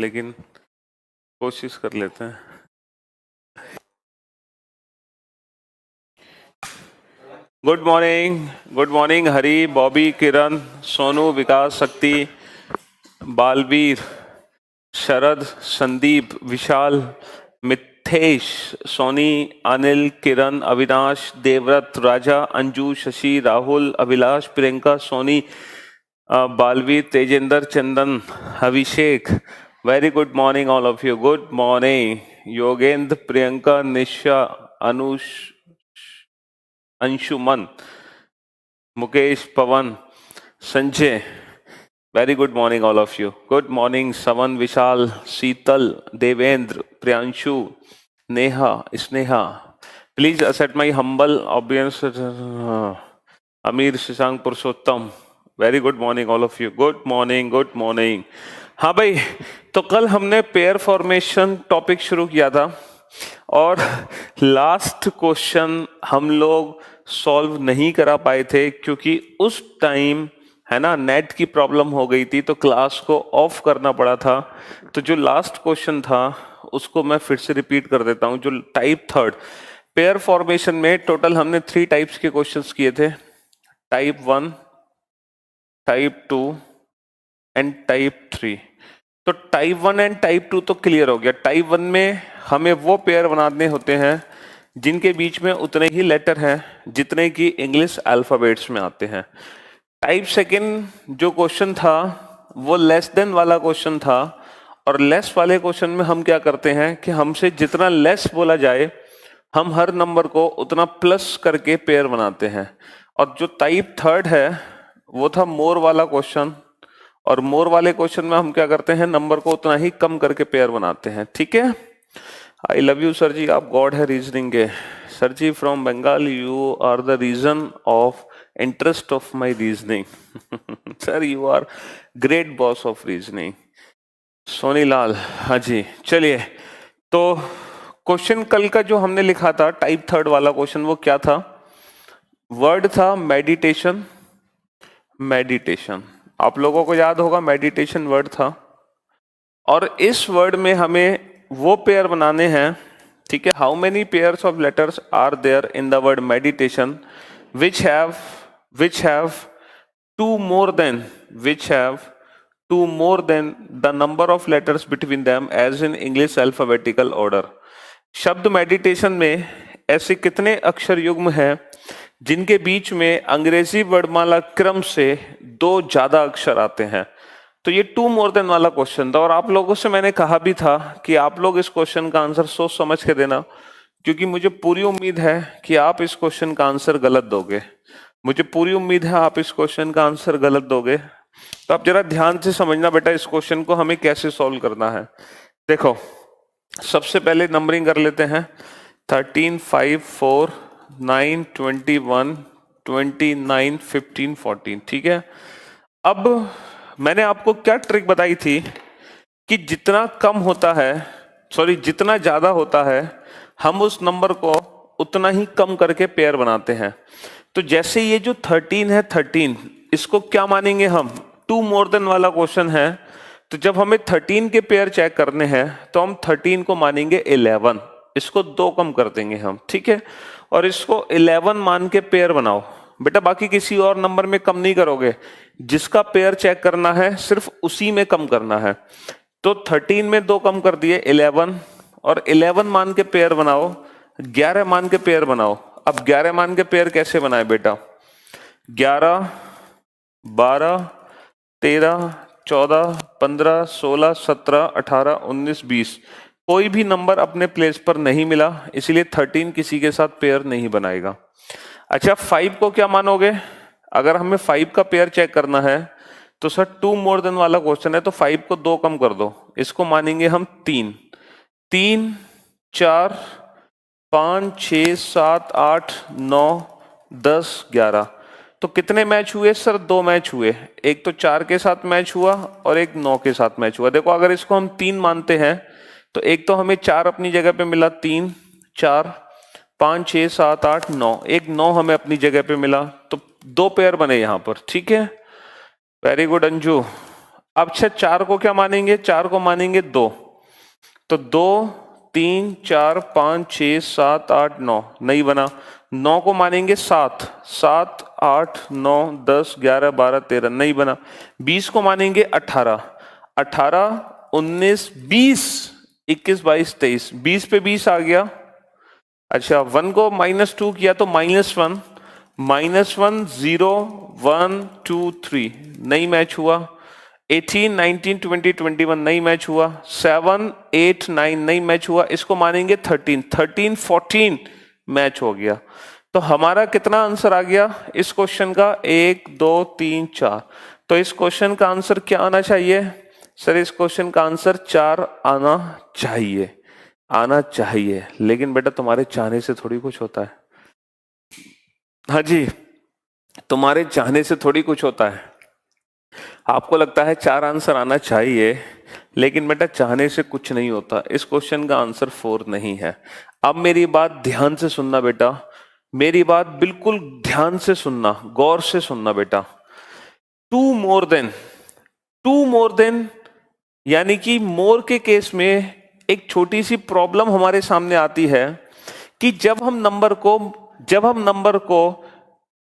लेकिन कोशिश कर लेते हैं। Good morning Hari, Bobby, Kiran, Sonu, Vikas, Shakti, Balveer, Sharad, Sandeep, Vishal, Mithesh, Soni, Anil, Kiran, Avinash, Devvrat, Raja, Anju, Shashi, Rahul, Abhilash, Priyanka, Soni, Balveer, Tejendra, Chandan, Abhishek. Very good morning all of you. Good morning Yogendra, Priyanka, Nisha, Anush, Anshuman, Mukesh, Pawan, Sanjay. Very good morning all of you. Good morning Saman, Vishal, Sheetal, Devendra, Priyanshu, Neha, Sneha. Please accept my humble obeisance. अमीर, शशांक, पुरुषोत्तम। Very good morning all of you. Good morning. हाँ भाई, तो कल हमने pair formation topic शुरू किया था और लास्ट क्वेश्चन हम लोग सॉल्व नहीं करा पाए थे क्योंकि उस टाइम है ना नेट की प्रॉब्लम हो गई थी, तो क्लास को ऑफ करना पड़ा था। तो जो लास्ट क्वेश्चन था उसको मैं फिर से रिपीट कर देता हूं। जो टाइप थर्ड पेयर फॉर्मेशन में टोटल हमने 3 टाइप्स के क्वेश्चंस किए थे, टाइप 1, टाइप 2 एंड टाइप 3। तो टाइप 1 एंड टाइप 2 तो क्लियर हो गया। टाइप 1 में हमें वो पेयर बनाने होते हैं जिनके बीच में उतने ही लेटर हैं जितने की इंग्लिश अल्फाबेट्स में आते हैं। टाइप सेकंड जो क्वेश्चन था वो लेस देन वाला क्वेश्चन था, और लेस वाले क्वेश्चन में हम क्या करते हैं कि हमसे जितना लेस बोला जाए हम हर नंबर को उतना प्लस करके पेयर बनाते हैं। और जो टाइप थर्ड है वो था मोर वाला क्वेश्चन, और मोर वाले क्वेश्चन में हम क्या करते हैं नंबर को उतना ही कम करके पेयर बनाते हैं। ठीक है, I love you sir ji, आप गॉड है रीजनिंग के। Sir ji from Bengal, you are the reason of interest of my reasoning. Sir you are great boss of reasoning. Soni Lal, हाँ जी। चलिए, तो क्वेश्चन कल का जो हमने लिखा था टाइप थर्ड वाला क्वेश्चन वो क्या था? वर्ड था मेडिटेशन। मेडिटेशन आप लोगों को याद होगा, मेडिटेशन वर्ड था, और इस वर्ड में हमें वो पेयर बनाने हैं। ठीक है, how many pairs of letters are there in the word meditation which have two more than the number of letters between them as in English alphabetical order। शब्द मेडिटेशन में ऐसे कितने अक्षर युग्म हैं जिनके बीच में अंग्रेजी वर्णमाला क्रम से 2 ज्यादा अक्षर आते हैं? तो ये 2 more than वाला क्वेश्चन था, और आप लोगों से मैंने कहा भी था कि आप लोग इस क्वेश्चन का आंसर सोच समझ के देना, क्योंकि मुझे पूरी उम्मीद है कि आप इस क्वेश्चन का आंसर गलत दोगे। मुझे पूरी उम्मीद है आप इस क्वेश्चन का आंसर गलत दोगे। तो आप जरा ध्यान से समझना बेटा, इस क्वेश्चन को हमें कैसे सॉल्व करना है। देखो, सबसे पहले नंबरिंग कर लेते हैं। 13, 5, 4, 9, 21, 29, 15, 14। ठीक है, अब मैंने आपको क्या ट्रिक बताई थी कि जितना कम होता है, जितना ज्यादा होता है हम उस नंबर को उतना ही कम करके पेयर बनाते हैं। तो जैसे ये जो 13 है, 13 इसको क्या मानेंगे हम? 2 more than वाला क्वेश्चन है, तो जब हमें 13 के पेयर चेक करने हैं तो हम 13 को मानेंगे 11, इसको 2 कम कर देंगे हम। ठीक है, और इसको 11 मान के पेयर बनाओ बेटा, बाकी किसी और नंबर में कम नहीं करोगे, जिसका पेयर चेक करना है सिर्फ उसी में कम करना है। तो 13 में 2 कम कर दिए 11, और 11 मान के पेयर बनाओ, 11 मान के पेयर बनाओ। अब 11 मान के पेयर कैसे बनाए बेटा? 11, 12, 13, 14, 15, 16, 17, 18, 19, 20। कोई भी नंबर अपने प्लेस पर नहीं मिला, इसलिए 13 किसी के साथ पेयर नहीं बनाएगा। अच्छा, 5 को क्या मानोगे? अगर हमें 5 का पेयर चेक करना है तो सर 2 more than वाला क्वेश्चन है, तो 5 को 2 कम कर दो, इसको मानेंगे हम 3। 3, 4, 5, 6, 7, 8, 9, 10, 11। तो कितने मैच हुए सर? 2 मैच हुए, एक तो 4 के साथ मैच हुआ और एक 9 के साथ मैच हुआ। देखो, अगर इसको हम 3 मानते हैं तो एक तो हमें 4 अपनी जगह पे मिला, 3, 4, 5, 6, 7, 8, 9, एक 9 हमें अपनी जगह पे मिला, तो 2 पेयर बने यहां पर। ठीक है, वेरी गुड अंजू। अच्छा 4 को क्या मानेंगे, 4 को मानेंगे 2, तो 2 3 4 5 6 7 8 9 नहीं बना। 9 को मानेंगे 7, 7 8 9 10 11 12 13 नहीं बना। 20 को मानेंगे 18, 18 19 20 21 22 23, 20 पे 20 आ गया। अच्छा 1 को -2 किया तो -1, -1 0 1 2 3 नहीं मैच हुआ। 18 19 20 21 नहीं मैच हुआ। 7 8 9 नहीं मैच हुआ। इसको मानेंगे 13, 13 14 मैच हो गया। तो हमारा कितना आंसर आ गया इस क्वेश्चन का, 1 2 3 4। तो इस क्वेश्चन का आंसर क्या आना चाहिए सर, इस क्वेश्चन का आंसर 4 आना चाहिए, आना चाहिए। लेकिन बेटा तुम्हारे चाहने से थोड़ी कुछ होता है। हाँ जी, तुम्हारे चाहने से थोड़ी कुछ होता है। आपको लगता है 4 आंसर आना चाहिए, लेकिन बेटा चाहने से कुछ नहीं होता। इस क्वेश्चन का आंसर 4 नहीं है। अब मेरी बात ध्यान से सुनना बेटा, मेरी बात बिल्कुल ध्यान से सुनना, गौर से सुनना बेटा। 2 मोर देन यानी कि मोर के केस में एक छोटी सी प्रॉब्लम हमारे सामने आती है कि जब हम नंबर को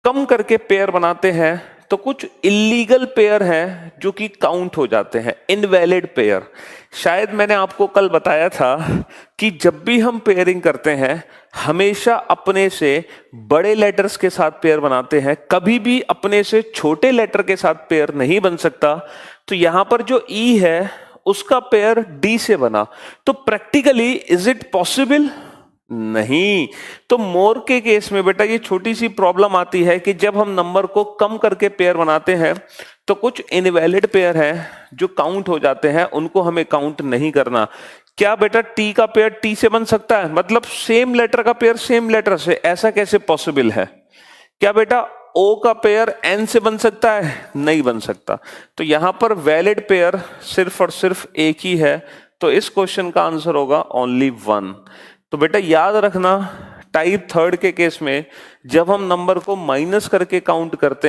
कम करके पेयर बनाते हैं तो कुछ इलीगल पेयर हैं जो कि काउंट हो जाते हैं, इनवैलिड पेयर। शायद मैंने आपको कल बताया था कि जब भी हम पेयरिंग करते हैं हमेशा अपने से बड़े लेटर्स के साथ पेयर बनाते हैं, कभी भी अपने से छोटे लेटर के साथ पेयर नहीं बन सकता। तो यहां पर जो ई है उसका पेयर डी से बना, तो प्रैक्टिकली इज इट पॉसिबल? नहीं। तो मोर के केस में बेटा ये छोटी सी प्रॉब्लम आती है कि जब हम नंबर को कम करके पेयर बनाते हैं तो कुछ इनवैलिड पेयर हैं जो काउंट हो जाते हैं, उनको हमें काउंट नहीं करना। क्या बेटा टी का पेयर टी से बन सकता है, मतलब सेम लेटर का पेयर सेम लेटर से, ऐसा कैसे पॉसिबल है? क्या बेटा ओ का पेयर एन से बन सकता है? नहीं बन सकता। तो यहां पर वैलिड पेयर सिर्फ और सिर्फ एक ही है, तो इस क्वेश्चन का आंसर होगा ओनली 1। तो बेटा याद रखना, टाइप थर्ड के केस में जब हम नंबर को माइनस करके काउंट करते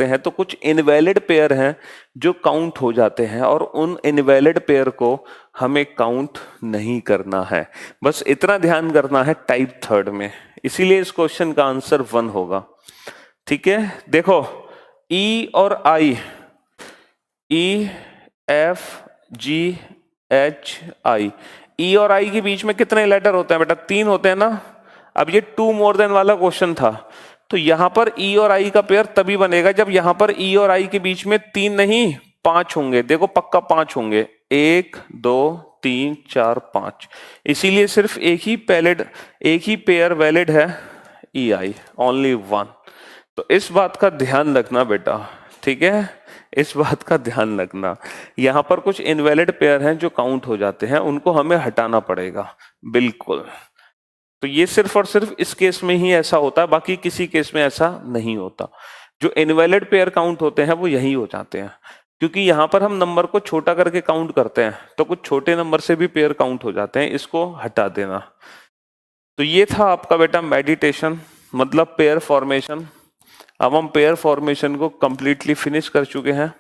हैं, तो कुछ इनवैलिड पेयर हैं जो काउंट हो जाते हैं और उन इनवैलिड पेयर को हमें काउंट नहीं करना है। बस इतना ध्यान करना है टाइप थर्ड में, इसीलिए इस क्वेश्चन का आंसर 1 होगा। ठीक है, देखो ई और आई, E F G H I, ई और आई के बीच में कितने लेटर होते हैं बेटा? 3 होते हैं ना। अब ये 2 मोर देन वाला क्वेश्चन था, तो यहां पर ई और आई का पेयर तभी बनेगा जब यहां पर ई और आई के बीच में 3 नहीं 5 होंगे। देखो पक्का 5 होंगे, 1 2 3 4 5, इसीलिए सिर्फ एक ही पेयर वैलिड है, ई आई, ओनली 1। तो इस बात का ध्यान रखना बेटा, ठीक है, इस बात का ध्यान रखना। यहां पर कुछ इनवैलिड पेयर हैं जो काउंट हो जाते हैं, उनको हमें हटाना पड़ेगा, बिल्कुल। तो ये सिर्फ और सिर्फ इस केस में ही ऐसा होता है, बाकी किसी केस में ऐसा नहीं होता। जो इनवैलिड पेयर काउंट होते हैं वो यही हो जाते हैं, क्योंकि यहां पर हम नंबर को छोटा करके काउंट करते हैं तो कुछ छोटे नंबर से भी पेयर काउंट हो जाते हैं, इसको हटा देना। तो ये था आपका बेटा मेडिटेशन, मतलब पेयर फॉर्मेशन। अब हम पेयर फॉर्मेशन को कंप्लीटली फिनिश कर चुके हैं,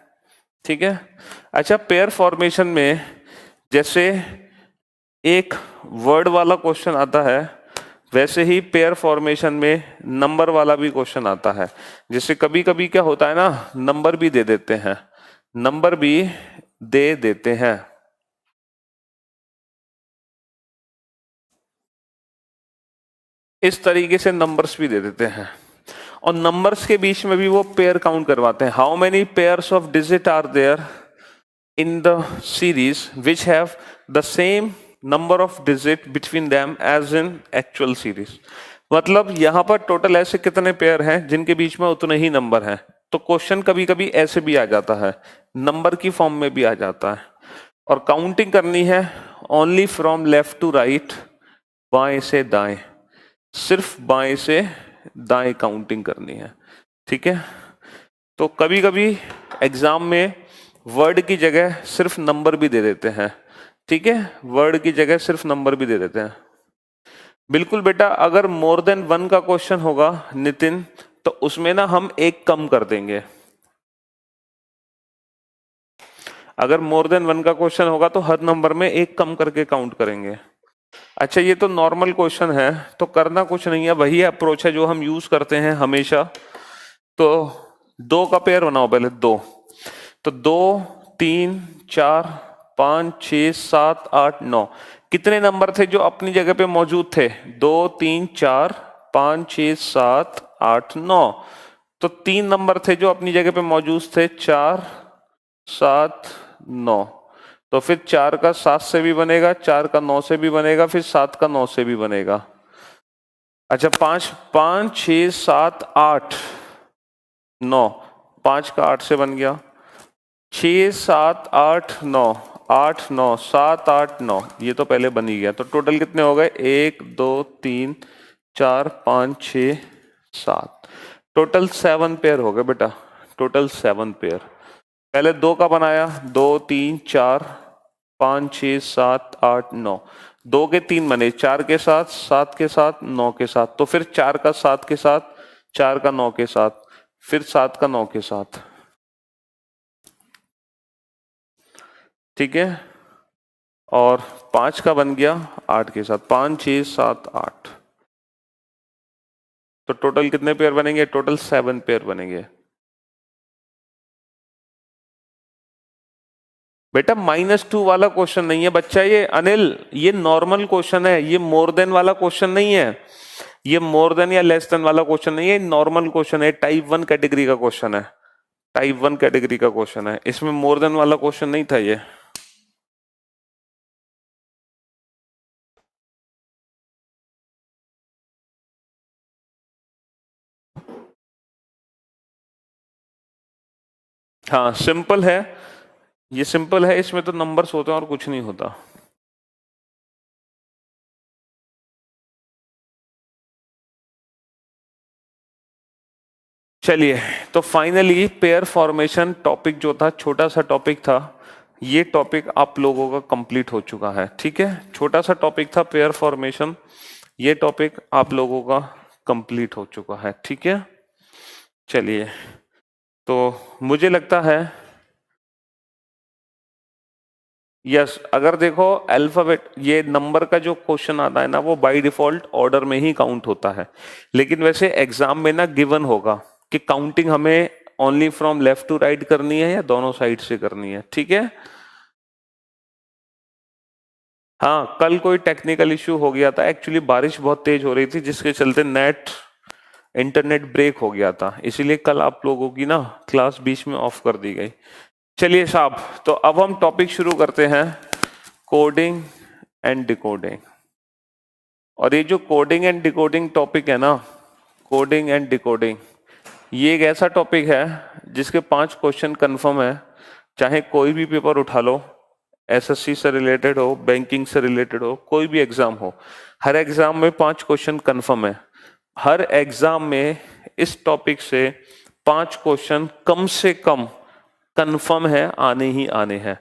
ठीक है। अच्छा, पेयर फॉर्मेशन में जैसे एक वर्ड वाला क्वेश्चन आता है, वैसे ही पेयर फॉर्मेशन में नंबर वाला भी क्वेश्चन आता है। जैसे कभी कभी क्या होता है ना, नंबर भी दे देते हैं, नंबर भी दे देते हैं। इस तरीके से नंबर्स भी दे देते हैं, और नंबर्स के बीच में भी वो पेयर काउंट करवाते हैं। How many pairs of digit are there in the series which have the same number of digit between them as in actual series. मतलब यहां पर टोटल ऐसे कितने पेयर हैं जिनके बीच में उतने ही नंबर हैं। तो क्वेश्चन कभी कभी ऐसे भी आ जाता है, नंबर की फॉर्म में भी आ जाता है। और काउंटिंग करनी है only from left to right, बाएं से दाएं, सिर्फ बाएं से दाएं काउंटिंग करनी है, ठीक है। तो कभी कभी एग्जाम में वर्ड की जगह सिर्फ नंबर भी दे देते हैं, ठीक है, वर्ड की जगह सिर्फ नंबर भी दे देते हैं। बिल्कुल बेटा, अगर मोर देन 1 का क्वेश्चन होगा नितिन, तो उसमें ना हम एक कम कर देंगे, अगर मोर देन 1 का क्वेश्चन होगा तो हर नंबर में एक कम करके काउंट करेंगे। अच्छा, ये तो नॉर्मल क्वेश्चन है, तो करना कुछ नहीं है, वही अप्रोच है जो हम यूज करते हैं हमेशा। तो 2 का पेयर बनाओ पहले, 2, तो 2 3 4 5 6 7 8 9, कितने नंबर थे जो अपनी जगह पे मौजूद थे? 2 3 4 5 6 7 8 9, तो 3 नंबर थे जो अपनी जगह पे मौजूद थे, 4 7 9। तो फिर 4 का 7 से भी बनेगा, 4 का 9 से भी बनेगा, फिर 7 का 9 से भी बनेगा। अच्छा, 5 5 6 7 8 9, 5 का 8 से बन गया, 6 7 8 9, 8 9 7 8 9, ये तो पहले बन ही गया। तो टोटल कितने हो गए? 1 2 3 4 5 6 7, टोटल 7 पेयर हो गए बेटा, टोटल 7 पेयर। पहले 2 का बनाया, 2 3 4 5 6 7 8 9, 2 के 3 बने, 4 के साथ, 7 के साथ, 9 के साथ, तो फिर 4 का 7 के साथ, 4 का 9 के साथ, फिर 7 का 9 के साथ। ठीक है, और 5 का बन गया 8 के साथ, 5 6 7 8, तो टोटल कितने पेयर बनेंगे? टोटल 7 पेयर बनेंगे। बेटा -2 वाला क्वेश्चन नहीं है बच्चा, ये अनिल, ये नॉर्मल क्वेश्चन है, ये मोर देन वाला क्वेश्चन नहीं है, ये मोर देन या लेस देन वाला क्वेश्चन नहीं है, नॉर्मल क्वेश्चन है, टाइप 1 कैटेगरी का क्वेश्चन है, टाइप 1 कैटेगरी का क्वेश्चन है, इसमें मोर देन वाला क्वेश्चन नहीं था ये। हाँ सिंपल है, ये सिंपल है, इसमें तो नंबर्स होते हैं और कुछ नहीं होता। चलिए, तो फाइनली पेयर फॉर्मेशन टॉपिक जो था, छोटा सा टॉपिक था, ये टॉपिक आप लोगों का कंप्लीट हो चुका है। ठीक है, छोटा सा टॉपिक था पेयर फॉर्मेशन, ये टॉपिक आप लोगों का कंप्लीट हो चुका है। ठीक है, चलिए, तो मुझे लगता है यस, अगर देखो अल्फाबेट, ये नंबर का जो क्वेश्चन आता है ना, वो बाय डिफॉल्ट ऑर्डर में ही काउंट होता है, लेकिन वैसे एग्जाम में ना गिवन होगा कि काउंटिंग हमें only from left to right करनी है या दोनों साइड से करनी है। ठीक है, हाँ, कल कोई टेक्निकल इश्यू हो गया था, एक्चुअली बारिश बहुत तेज हो रही थी, जिसके चलते इंटरनेट ब्रेक हो गया था, इसीलिए कल आप लोगों की ना क्लास बीच में ऑफ कर दी गई। चलिए साहब, तो अब हम टॉपिक शुरू करते हैं, कोडिंग एंड डिकोडिंग। और ये जो कोडिंग एंड डिकोडिंग टॉपिक है ना, कोडिंग एंड डिकोडिंग, ये एक ऐसा टॉपिक है जिसके 5 क्वेश्चन कंफर्म है, चाहे कोई भी पेपर उठा लो, एसएससी से रिलेटेड हो, बैंकिंग से रिलेटेड हो, कोई भी एग्जाम हो, हर एग्जाम में 5 क्वेश्चन कंफर्म है। हर एग्जाम में इस टॉपिक से 5 क्वेश्चन कम से कम कंफर्म है, आने ही आने हैं।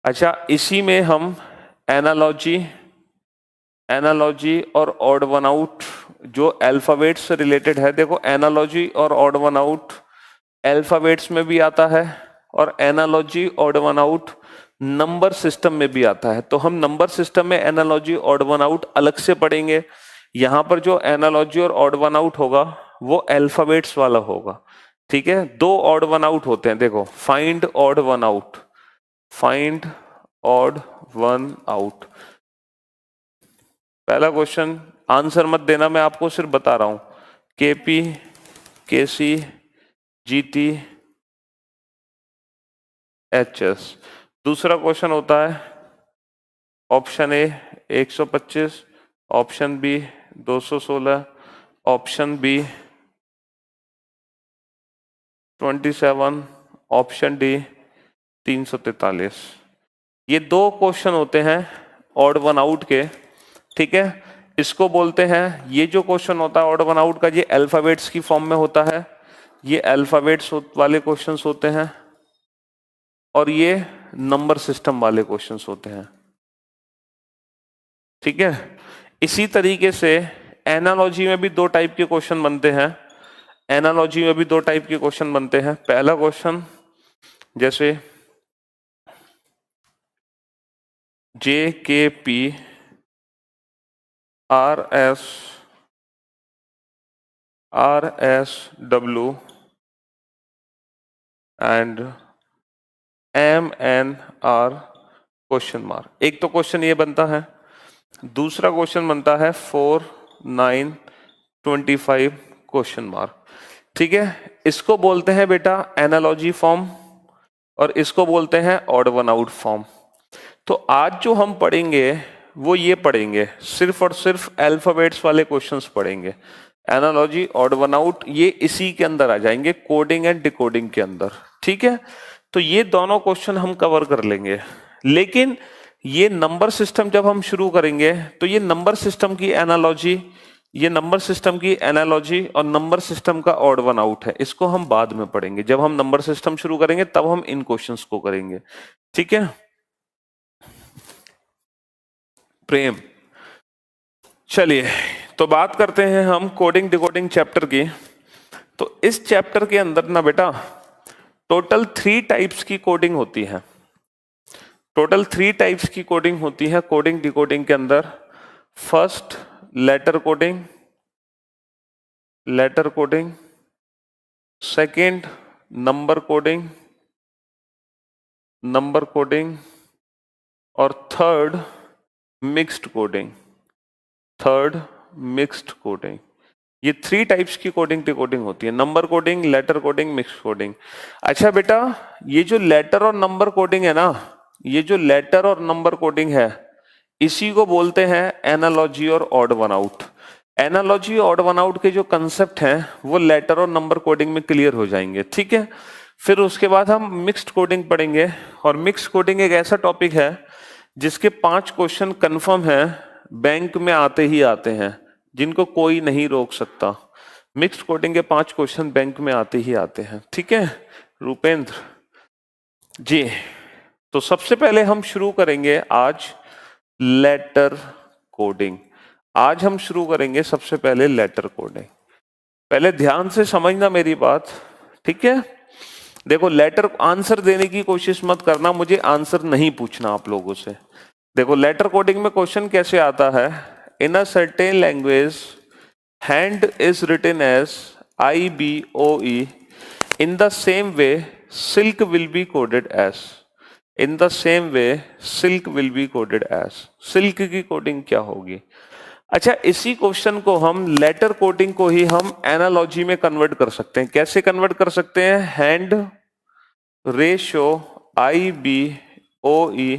अच्छा, इसी में हम एनालॉजी और ऑड वन आउट जो अल्फाबेट्स से रिलेटेड है, देखो एनालॉजी और ऑड वन आउट अल्फाबेट्स में भी आता है, और analogy odd one out number system में भी आता है। तो हम नंबर सिस्टम में एनालॉजी ऑड वन आउट अलग से पढ़ेंगे, यहां पर जो एनालॉजी और ऑड वन आउट होगा वो अल्फाबेट्स वाला होगा। ठीक है, 2 ऑड वन आउट होते हैं, देखो, find odd one out, find odd one out. पहला क्वेश्चन, आंसर मत देना, मैं आपको सिर्फ बता रहा हूं, केपी, केसी, जीटी, एचएस। दूसरा क्वेश्चन होता है option A 125, option B 216, option B 27, option D 343। ये 2 क्वेश्चन होते हैं ऑड वन आउट के। ठीक है, इसको बोलते हैं, ये जो क्वेश्चन होता है ऑड वन आउट का, ये अल्फाबेट्स की फॉर्म में होता है, ये अल्फाबेट्स वाले क्वेश्चंस होते हैं, और ये नंबर सिस्टम वाले क्वेश्चंस होते हैं। ठीक है, इसी तरीके से एनालॉजी में भी 2 टाइप के क्वेश्चन बनते हैं, एनालॉजी में भी 2 टाइप के क्वेश्चन बनते हैं। पहला क्वेश्चन, जैसे JKP RSW and MNR question mark. एक तो क्वेश्चन ये बनता है, दूसरा क्वेश्चन बनता है 4, 9, 25 क्वेश्चन मार्क। ठीक है, इसको बोलते हैं बेटा एनालॉजी फॉर्म और इसको बोलते हैं ऑड वन आउट फॉर्म। तो आज जो हम पढ़ेंगे वो ये पढ़ेंगे, सिर्फ और सिर्फ अल्फाबेट्स वाले क्वेश्चंस पढ़ेंगे। एनालॉजी, ऑड वन आउट, ये इसी के अंदर आ जाएंगे, कोडिंग एंड डिकोडिंग के अंदर। ठीक है, तो ये दोनों क्वेश्चन हम कवर कर लेंगे। लेकिन ये नंबर सिस्टम जब हम शुरू करेंगे तो ये नंबर सिस्टम की एनालॉजी, ये नंबर सिस्टम की एनालॉजी और नंबर सिस्टम का ऑड वन आउट है, इसको हम बाद में पढ़ेंगे। जब हम नंबर सिस्टम शुरू करेंगे तब हम इन क्वेश्चंस को करेंगे। ठीक है प्रेम, चलिए तो बात करते हैं हम कोडिंग डिकोडिंग चैप्टर की। तो इस चैप्टर के अंदर ना बेटा टोटल 3 टाइप्स की कोडिंग होती है। टोटल 3 टाइप्स की कोडिंग होती है कोडिंग डिकोडिंग के अंदर। First letter coding, letter coding, second number coding, number coding, और third mixed coding, third mixed coding. ये 3 टाइप्स की कोडिंग डिकोडिंग होती है, number coding, letter coding, mixed coding. अच्छा बेटा, ये जो लेटर और नंबर कोडिंग है ना, ये जो लेटर और नंबर कोडिंग है इसी को बोलते हैं एनालॉजी और odd one out. Analogy odd one out के जो कंसेप्ट हैं वो लेटर और नंबर कोडिंग में क्लियर हो जाएंगे। ठीक है, फिर उसके बाद हम मिक्स्ड कोडिंग पढ़ेंगे। और मिक्स्ड कोडिंग एक ऐसा टॉपिक है जिसके 5 क्वेश्चन कंफर्म है, बैंक में आते ही आते हैं, जिनको कोई नहीं रोक सकता। मिक्स्ड कोडिंग के 5 क्वेश्चन बैंक में आते ही आते हैं। ठीक है रूपेंद्र जी, तो सबसे पहले हम शुरू करेंगे आज लेटर कोडिंग। आज हम शुरू करेंगे सबसे पहले लेटर कोडिंग। पहले ध्यान से समझना मेरी बात, ठीक है। देखो, लेटर आंसर देने की कोशिश मत करना, मुझे आंसर नहीं पूछना आप लोगों से। देखो लेटर कोडिंग में क्वेश्चन कैसे आता है, in a certain language hand is written as IBOE, in the same way silk will be coded as, in the same way silk will be coded as. Silk की coding क्या होगी? अच्छा, इसी question को हम लेटर कोडिंग को ही हम analogy में कन्वर्ट कर सकते हैं। कैसे कन्वर्ट कर सकते हैं? Hand ratio IBOE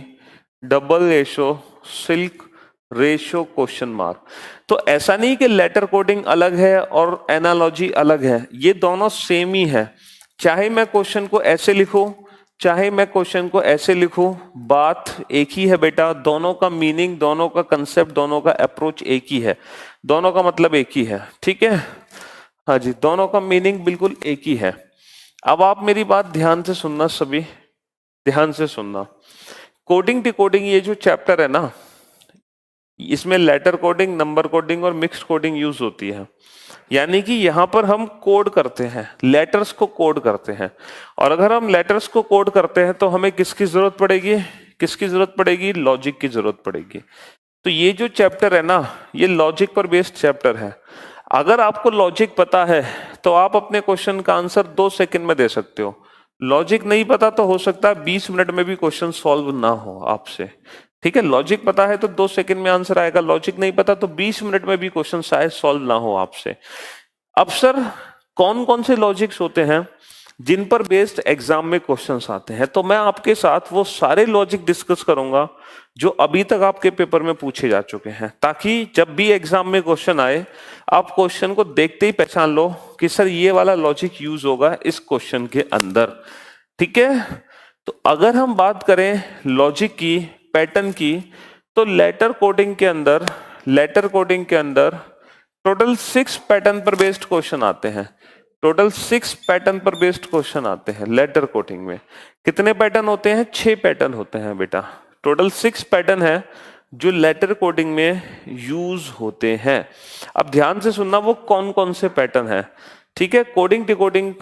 double ratio silk ratio question mark. तो ऐसा नहीं कि लेटर कोडिंग अलग है और एनालॉजी अलग है, ये दोनों सेम ही है। चाहे मैं क्वेश्चन को ऐसे लिखूं, चाहे मैं क्वेश्चन को ऐसे लिखूं, बात एक ही है बेटा। दोनों का मीनिंग, दोनों का कंसेप्ट, दोनों का अप्रोच एक ही है, दोनों का मतलब एक ही है। ठीक है, हाँ जी, दोनों का मीनिंग बिल्कुल एक ही है। अब आप मेरी बात ध्यान से सुनना, सभी ध्यान से सुनना। कोडिंग डिकोडिंग ये जो चैप्टर है ना, इसमें लेटर कोडिंग, नंबर कोडिंग और मिक्स्ड कोडिंग यूज होती है। यानी कि यहां पर हम कोड करते हैं, लेटर्स को कोड करते हैं। और अगर हम लेटर्स को कोड करते हैं तो हमें किसकी जरूरत पड़ेगी? किसकी जरूरत पड़ेगी? लॉजिक की जरूरत पड़ेगी। तो ये जो चैप्टर है ना, ये लॉजिक पर बेस्ड चैप्टर है। अगर आपको लॉजिक पता है तो आप अपने क्वेश्चन का आंसर 2 सेकंड में दे सकते हो। लॉजिक नहीं पता तो हो सकता है 20 मिनट में भी क्वेश्चन सॉल्व ना हो आपसे। ठीक है, लॉजिक पता है तो 2 सेकंड में आंसर आएगा, लॉजिक नहीं पता तो 20 मिनट में भी क्वेश्चन शायद सॉल्व ना हो आपसे। अब सर, कौन कौन से लॉजिक्स होते हैं जिन पर बेस्ड एग्जाम में क्वेश्चंस आते हैं? तो मैं आपके साथ वो सारे लॉजिक डिस्कस करूंगा जो अभी तक आपके पेपर में पूछे जा चुके हैं, ताकि जब भी एग्जाम में क्वेश्चन आए आप क्वेश्चन को देखते ही पहचान लो कि सर ये वाला लॉजिक यूज होगा इस क्वेश्चन के अंदर। ठीक है, तो अगर हम बात करें लॉजिक की, पैटर्न की, तो लेटर कोडिंग के अंदर, लेटर कोडिंग के अंदर टोटल 6 पैटर्न पर बेस्ड क्वेश्चन आते हैं। टोटल 6 पैटर्न पर बेस्ड क्वेश्चन आते हैं लेटर कोडिंग में। कितने पैटर्न होते हैं? 6 पैटर्न होते हैं बेटा। टोटल 6 पैटर्न है जो लेटर कोडिंग में यूज होते हैं। अब ध्यान से सुनना वो कौन कौन से पैटर्न है। ठीक है, कोडिंग डिकोडिंग,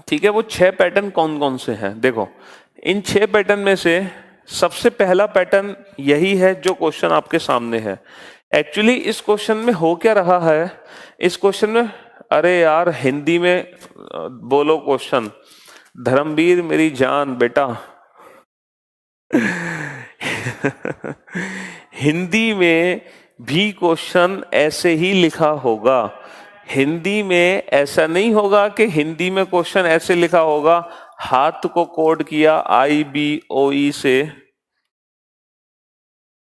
ठीक है, वो 6 पैटर्न कौन कौन से हैं? देखो, इन 6 पैटर्न में से सबसे पहला पैटर्न यही है जो क्वेश्चन आपके सामने है। एक्चुअली इस क्वेश्चन में हो क्या रहा है, इस क्वेश्चन में, अरे यार हिंदी में बोलो क्वेश्चन, धर्मवीर मेरी जान बेटा हिंदी में भी क्वेश्चन ऐसे ही लिखा होगा। हिंदी में ऐसा नहीं होगा कि हिंदी में क्वेश्चन ऐसे लिखा होगा, हाथ को कोड किया IBOE से,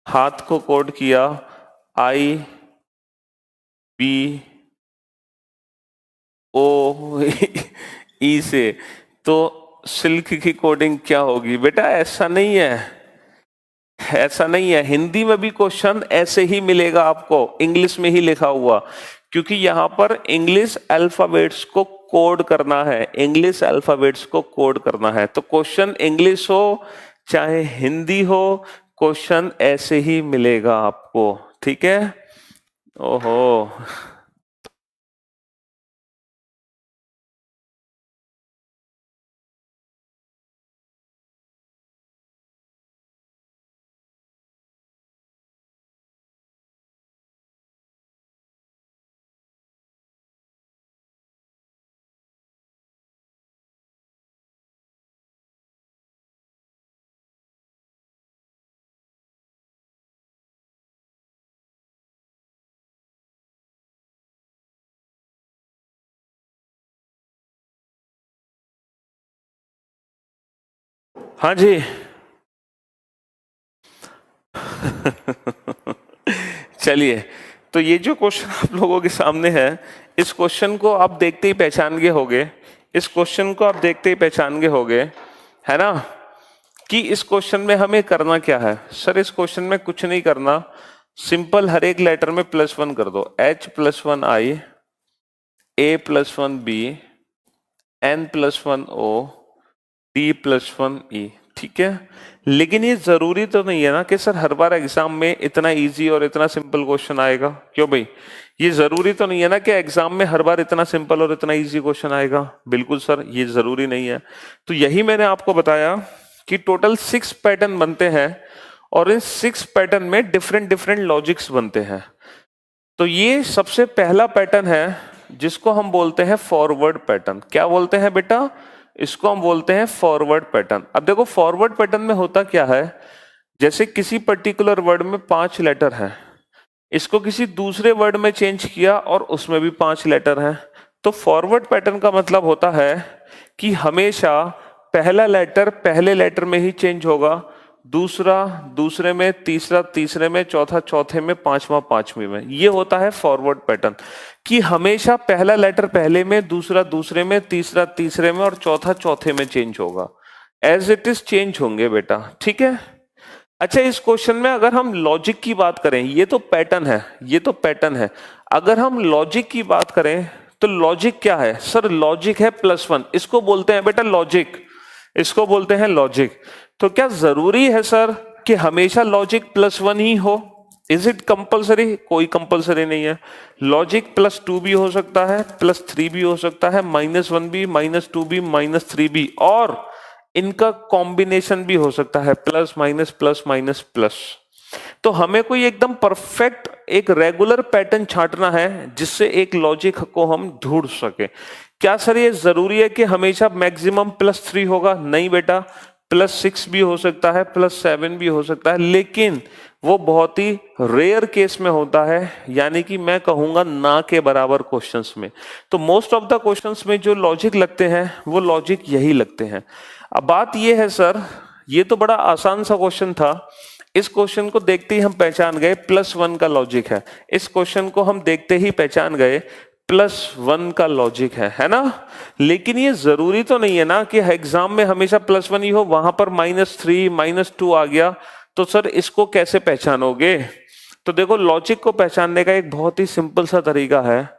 हाथ को कोड किया IBOE से, तो सिल्क की कोडिंग क्या होगी बेटा? ऐसा नहीं है, ऐसा नहीं है। हिंदी में भी क्वेश्चन ऐसे ही मिलेगा आपको, इंग्लिश में ही लिखा हुआ, क्योंकि यहां पर इंग्लिश अल्फाबेट्स को कोड करना है, इंग्लिश अल्फाबेट्स को कोड करना है। तो क्वेश्चन इंग्लिश हो चाहे हिंदी हो, क्वेश्चन ऐसे ही मिलेगा आपको, ठीक है? ओहो, हाँ जी चलिए, तो ये जो क्वेश्चन आप लोगों के सामने है, इस क्वेश्चन को आप देखते ही पहचान गए होगे, इस क्वेश्चन को आप देखते ही पहचान गए होगे, है ना, कि इस क्वेश्चन में हमें करना क्या है। सर इस क्वेश्चन में कुछ नहीं करना, सिंपल हर एक लेटर में +1 कर दो, H+1I, A+1B, N+1O, D+1E, ठीक है। लेकिन ये जरूरी तो नहीं है ना कि सर हर बार एग्जाम में इतना इजी और इतना सिंपल क्वेश्चन आएगा। क्यों भाई, ये जरूरी तो नहीं है ना कि एग्जाम में हर बार इतना सिंपल और इतना इजी क्वेश्चन आएगा। बिल्कुल सर, ये जरूरी नहीं है। तो यही मैंने आपको बताया कि टोटल 6 पैटर्न बनते हैं और इन 6 पैटर्न में डिफरेंट डिफरेंट लॉजिक्स बनते हैं। तो ये सबसे पहला पैटर्न है जिसको हम बोलते हैं फॉरवर्ड पैटर्न। क्या बोलते हैं बेटा? इसको हम बोलते हैं फॉरवर्ड पैटर्न। अब देखो फॉरवर्ड पैटर्न में होता क्या है, जैसे किसी पर्टिकुलर वर्ड में 5 लेटर हैं, इसको किसी दूसरे वर्ड में चेंज किया और उसमें भी 5 लेटर हैं। तो फॉरवर्ड पैटर्न का मतलब होता है कि हमेशा पहला लेटर पहले लेटर में ही चेंज होगा, दूसरा दूसरे में, तीसरा तीसरे में, चौथा चौथे में, पांचवा पांचवें में। ये होता है फॉरवर्ड पैटर्न, कि हमेशा पहला लेटर पहले में, दूसरा दूसरे में, तीसरा तीसरे में और चौथा चौथे में चेंज होगा। एज इट इज चेंज होंगे बेटा, ठीक है। अच्छा, इस क्वेश्चन में अगर हम लॉजिक की बात करें, ये तो पैटर्न है, ये तो पैटर्न है। अगर हम लॉजिक की बात करें तो लॉजिक क्या है? सर लॉजिक है +1, इसको बोलते हैं बेटा लॉजिक, इसको बोलते हैं लॉजिक। तो क्या जरूरी है सर कि हमेशा लॉजिक +1 ही हो? Is it compulsory? कोई कंपल्सरी नहीं है। लॉजिक +2 भी हो सकता है, +3 भी हो सकता है, -1 भी, -2 भी, -3 भी, और इनका कॉम्बिनेशन भी हो सकता है, plus minus plus minus plus. तो हमें कोई एकदम परफेक्ट एक रेगुलर पैटर्न छांटना है जिससे एक लॉजिक को हम ढूंढ सके। क्या सर ये जरूरी है कि हमेशा मैक्सिमम +3 होगा? नहीं बेटा, +6 भी हो सकता है, +7 भी हो सकता है, लेकिन वो बहुत ही रेयर केस में होता है, यानी कि मैं कहूंगा ना के बराबर क्वेश्चंस में। तो मोस्ट ऑफ द क्वेश्चंस में जो लॉजिक लगते हैं वो लॉजिक यही लगते हैं। अब बात ये है सर, ये तो बड़ा आसान सा क्वेश्चन था, इस क्वेश्चन को देखते ही हम पहचान गए +1 का लॉजिक है। इस क्वेश्चन को हम देखते ही पहचान गए +1 का लॉजिक है ना। लेकिन ये जरूरी तो नहीं है ना कि एग्जाम में हमेशा +1 ही हो, वहां पर -3 -2 आ गया तो सर इसको कैसे पहचानोगे? तो देखो लॉजिक को पहचानने का एक बहुत ही सिंपल सा तरीका है,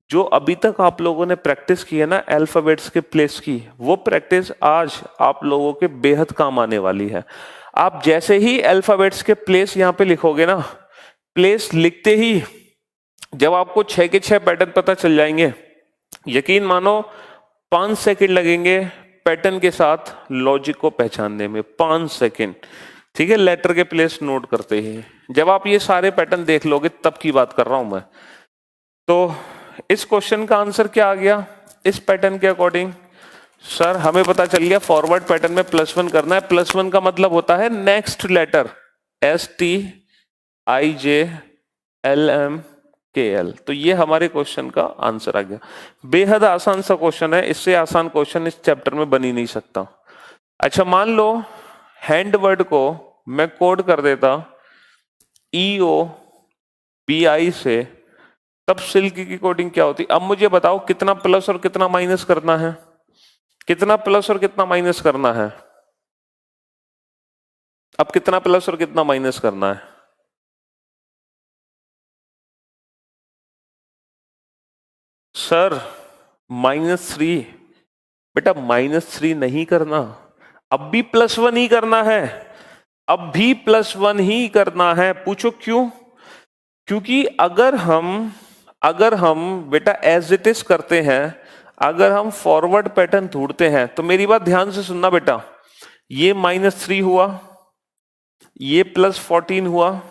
जो अभी तक आप लोगों ने प्रैक्टिस की है ना अल्फाबेट्स के प्लेस की, वो प्रैक्टिस आज आप लोगों के बेहद काम आने वाली है। आप जैसे ही अल्फाबेट्स के प्लेस यहाँ पे लिखोगे ना, प्लेस लिखते ही जब आपको 6 के 6 पैटर्न पता चल जाएंगे, यकीन मानो 5 सेकंड लगेंगे पैटर्न के साथ लॉजिक को पहचानने में, 5 सेकंड। ठीक है, लेटर के प्लेस नोट करते ही। जब आप ये सारे पैटर्न देख लोगे तब की बात कर रहा हूं मैं। तो इस क्वेश्चन का आंसर क्या आ गया इस पैटर्न के अकॉर्डिंग? सर हमें पता चल गया फॉरवर्ड पैटर्न में +1 करना है। +1 का मतलब होता है नेक्स्ट लेटर, STIJLMKL। तो ये हमारे क्वेश्चन का आंसर आ गया। बेहद आसान सा क्वेश्चन है, इससे आसान क्वेश्चन इस चैप्टर में बन ही नहीं सकता। अच्छा मान लो हैंड वर्ड को मैं कोड कर देता EOBI से, तब सिल्क की कोडिंग क्या होती? अब मुझे बताओ कितना प्लस और कितना माइनस करना है, कितना प्लस और कितना माइनस करना है? अब कितना प्लस और कितना माइनस करना है? सर -3। बेटा -3 नहीं करना, अब भी +1 ही करना है, अब भी +1 ही करना है। पूछो क्यों? क्योंकि अगर हम बेटा एज इट इज करते हैं, अगर हम फॉरवर्ड पैटर्न ढूंढते हैं, तो मेरी बात ध्यान से सुनना बेटा, ये -3 हुआ, ये +14 हुआ,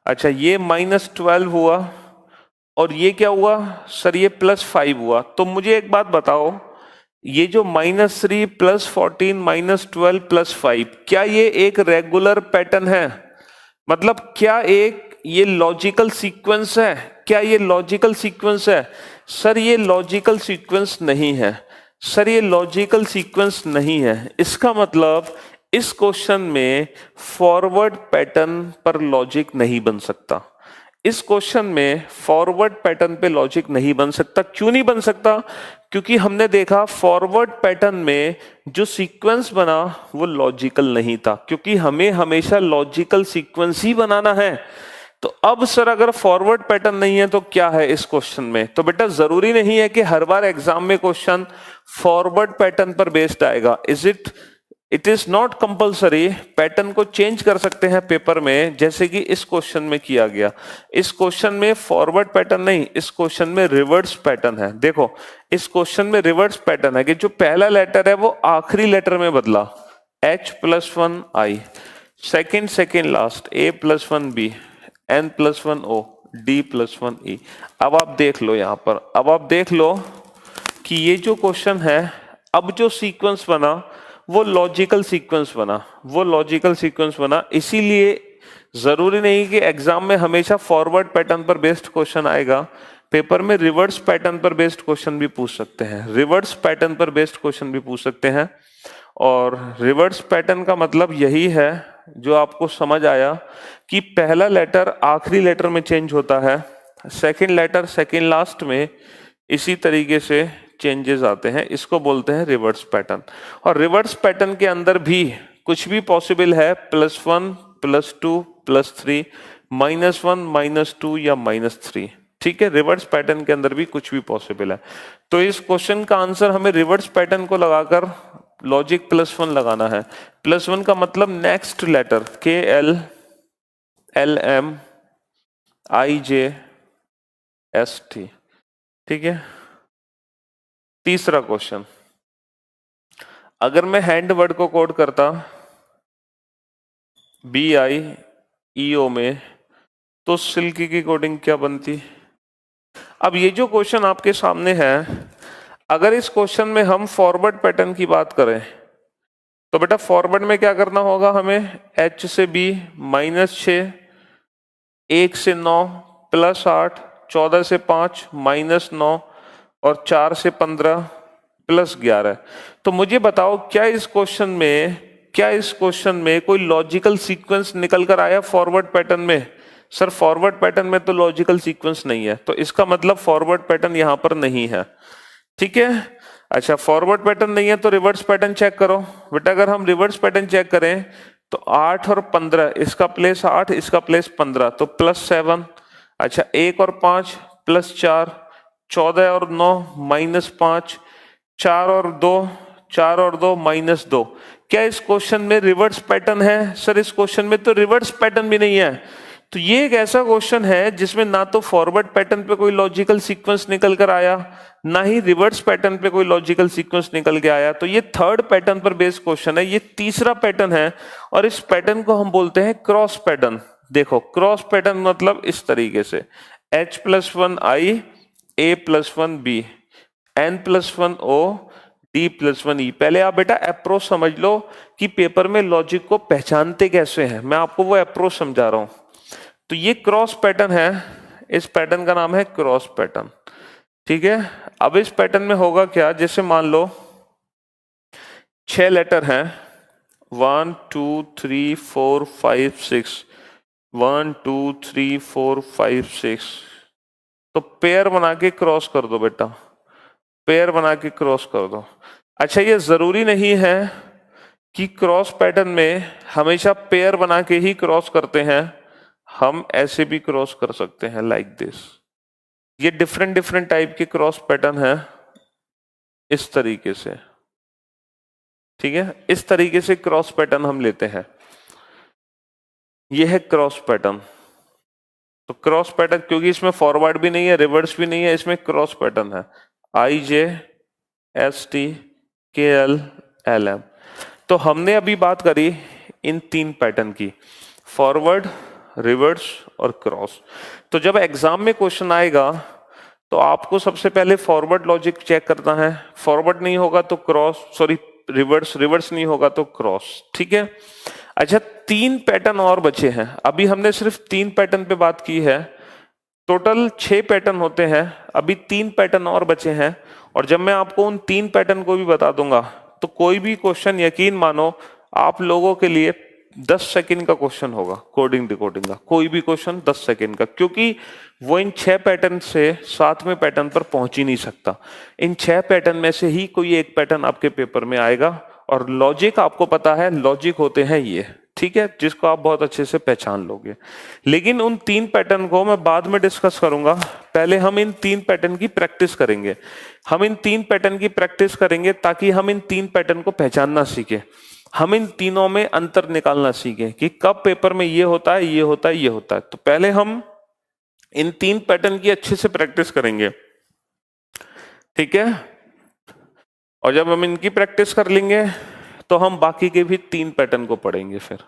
अच्छा ये -12 हुआ, और ये क्या हुआ सर? ये +5 हुआ। तो मुझे एक बात बताओ, ये जो -3 +14 -12 +5, क्या ये एक रेगुलर पैटर्न है? मतलब क्या एक ये लॉजिकल सीक्वेंस है? क्या ये लॉजिकल सीक्वेंस है? सर ये लॉजिकल सीक्वेंस नहीं है, सर ये लॉजिकल सीक्वेंस नहीं है। इसका मतलब इस क्वेश्चन में फॉरवर्ड पैटर्न पर लॉजिक नहीं बन सकता। इस क्वेश्चन में फॉरवर्ड पैटर्न पे लॉजिक नहीं बन सकता। क्यों नहीं बन सकता? क्योंकि हमने देखा फॉरवर्ड पैटर्न में जो सीक्वेंस बना वो लॉजिकल नहीं था, क्योंकि हमें हमेशा लॉजिकल सीक्वेंस ही बनाना है। तो अब सर अगर फॉरवर्ड पैटर्न नहीं है तो क्या है इस क्वेश्चन में? तो बेटा जरूरी नहीं है कि हर बार एग्जाम में क्वेश्चन फॉरवर्ड पैटर्न पर बेस्ड आएगा। It is not compulsory. Pattern को चेंज कर सकते हैं पेपर में, जैसे कि इस क्वेश्चन में किया गया। इस क्वेश्चन में फॉरवर्ड पैटर्न नहीं, इस क्वेश्चन में रिवर्स पैटर्न है। देखो इस क्वेश्चन में रिवर्स पैटर्न है कि जो पहला लेटर है वो आखिरी लेटर में बदला, H+1I, second last A+1B, N+1O, D+1E। अब आप देख लो यहां पर, अब आप देख लो कि ये जो क्वेश्चन है, अब जो सीक्वेंस बना वो लॉजिकल सीक्वेंस बना, वो लॉजिकल सीक्वेंस बना। इसीलिए जरूरी नहीं कि एग्जाम में हमेशा फॉरवर्ड पैटर्न पर बेस्ड क्वेश्चन आएगा, पेपर में रिवर्स पैटर्न पर बेस्ड क्वेश्चन भी पूछ सकते हैं, रिवर्स पैटर्न पर बेस्ड क्वेश्चन भी पूछ सकते हैं। और रिवर्स पैटर्न का मतलब यही है जो आपको समझ आया कि पहला लेटर आखिरी लेटर में चेंज होता है, सेकंड लेटर सेकंड लास्ट में इसी तरीके से चेंजेस आते हैं, इसको बोलते हैं रिवर्स पैटर्न। और रिवर्स पैटर्न के अंदर भी कुछ भी पॉसिबल है, +1 +2 +3 -1 -2 या -3। ठीक है, रिवर्स पैटर्न के अंदर भी कुछ भी पॉसिबल है। तो इस क्वेश्चन का आंसर हमें रिवर्स पैटर्न को लगाकर लॉजिक +1 लगाना है। +1 का मतलब next letter KL LM IJ ST। ठीक है, तीसरा क्वेश्चन, अगर मैं हैंड वर्ड को कोड करता BIEO में, तो सिल्क की कोडिंग क्या बनती? अब ये जो क्वेश्चन आपके सामने है, अगर इस क्वेश्चन में हम फॉरवर्ड पैटर्न की बात करें तो बेटा फॉरवर्ड में क्या करना होगा हमें? H से B -6, 1 से 9 +8, 14 से 5 -9 और 4 से 15 +11। तो मुझे बताओ क्या इस क्वेश्चन में कोई लॉजिकल सीक्वेंस निकल कर आया फॉरवर्ड पैटर्न में? सर फॉरवर्ड पैटर्न में तो लॉजिकल सीक्वेंस नहीं है, तो इसका मतलब फॉरवर्ड पैटर्न यहां पर नहीं है। ठीक है, अच्छा फॉरवर्ड पैटर्न नहीं है तो रिवर्स पैटर्न चेक करो बेटा। अगर हम रिवर्स पैटर्न चेक करें तो 8 और 15, इसका प्लेस 8, इसका प्लेस 15, तो +7। अच्छा 1 और 5 +4, 14 और 9 -5, 4 और 2 -2। क्या इस क्वेश्चन में रिवर्स पैटर्न है? सर इस क्वेश्चन में तो रिवर्स पैटर्न भी नहीं है, तो ये एक ऐसा क्वेश्चन है जिसमें ना तो फॉरवर्ड पैटर्न पे कोई लॉजिकल सीक्वेंस निकल कर आया, ना ही रिवर्स पैटर्न पे कोई लॉजिकल सीक्वेंस निकल के आया। तो ये थर्ड पैटर्न पर बेस्ड क्वेश्चन है, ये तीसरा पैटर्न है और इस पैटर्न को हम बोलते हैं क्रॉस पैटर्न। देखो क्रॉस पैटर्न मतलब इस तरीके से H+1I A+1B N+1O D+1E। पहले आप बेटा अप्रोच समझ लो कि पेपर में लॉजिक को पहचानते कैसे हैं, मैं आपको वो अप्रोच समझा रहा हूं। तो ये क्रॉस पैटर्न है, इस पैटर्न का नाम है क्रॉस पैटर्न, ठीक है। अब इस पैटर्न में होगा क्या, जैसे मान लो 6 लेटर हैं 1 2 3 4 5 6 1 2 3 4 5 6, तो पेयर बना के क्रॉस कर दो बेटा, पेयर बना के क्रॉस कर दो। अच्छा ये जरूरी नहीं है कि क्रॉस पैटर्न में हमेशा पेयर बना के ही क्रॉस करते हैं, हम ऐसे भी क्रॉस कर सकते हैं लाइक दिस। ये डिफरेंट डिफरेंट टाइप के क्रॉस पैटर्न है इस तरीके से, ठीक है। इस तरीके से क्रॉस पैटर्न हम लेते हैं, ये है क्रॉस पैटर्न। तो क्रॉस पैटर्न क्योंकि इसमें फॉरवर्ड भी नहीं है रिवर्स भी नहीं है, इसमें क्रॉस पैटर्न है IJSTKLLM। तो हमने अभी बात करी इन 3 पैटर्न की, फॉरवर्ड रिवर्स और क्रॉस। तो जब एग्जाम में क्वेश्चन आएगा तो आपको सबसे पहले फॉरवर्ड लॉजिक चेक करना है, फॉरवर्ड नहीं होगा तो क्रॉस, सॉरी रिवर्स, रिवर्स नहीं होगा तो क्रॉस, ठीक है। अच्छा 3 पैटर्न और बचे हैं, अभी हमने सिर्फ 3 पैटर्न पे बात की है, टोटल 6 पैटर्न होते हैं, अभी 3 पैटर्न और बचे हैं। और जब मैं आपको उन 3 पैटर्न को भी बता दूंगा तो कोई भी क्वेश्चन यकीन मानो आप लोगों के लिए 10 सेकंड का क्वेश्चन होगा, कोडिंग डिकोडिंग का कोई भी क्वेश्चन 10 सेकंड का, क्योंकि वो इन 6 पैटर्न से 7वें पैटर्न पर पहुंच ही नहीं सकता। इन 6 पैटर्न में से ही कोई एक पैटर्न आपके पेपर में आएगा। और लॉजिक आपको पता है, लॉजिक होते हैं ये, ठीक है, जिसको आप बहुत अच्छे से पहचान लोगे। लेकिन उन 3 पैटर्न को मैं बाद में डिस्कस करूंगा, पहले हम इन 3 पैटर्न की प्रैक्टिस करेंगे। हम इन 3 पैटर्न की प्रैक्टिस करेंगे ताकि हम इन 3 पैटर्न को पहचानना सीखें, हम इन तीनों में अंतर निकालना सीखें कि कब पेपर में ये होता है, ये होता है, ये होता है। तो पहले हम इन 3 पैटर्न की अच्छे से प्रैक्टिस करेंगे, ठीक है। और जब हम इनकी प्रैक्टिस कर लेंगे तो हम बाकी के भी 3 पैटर्न को पढ़ेंगे फिर।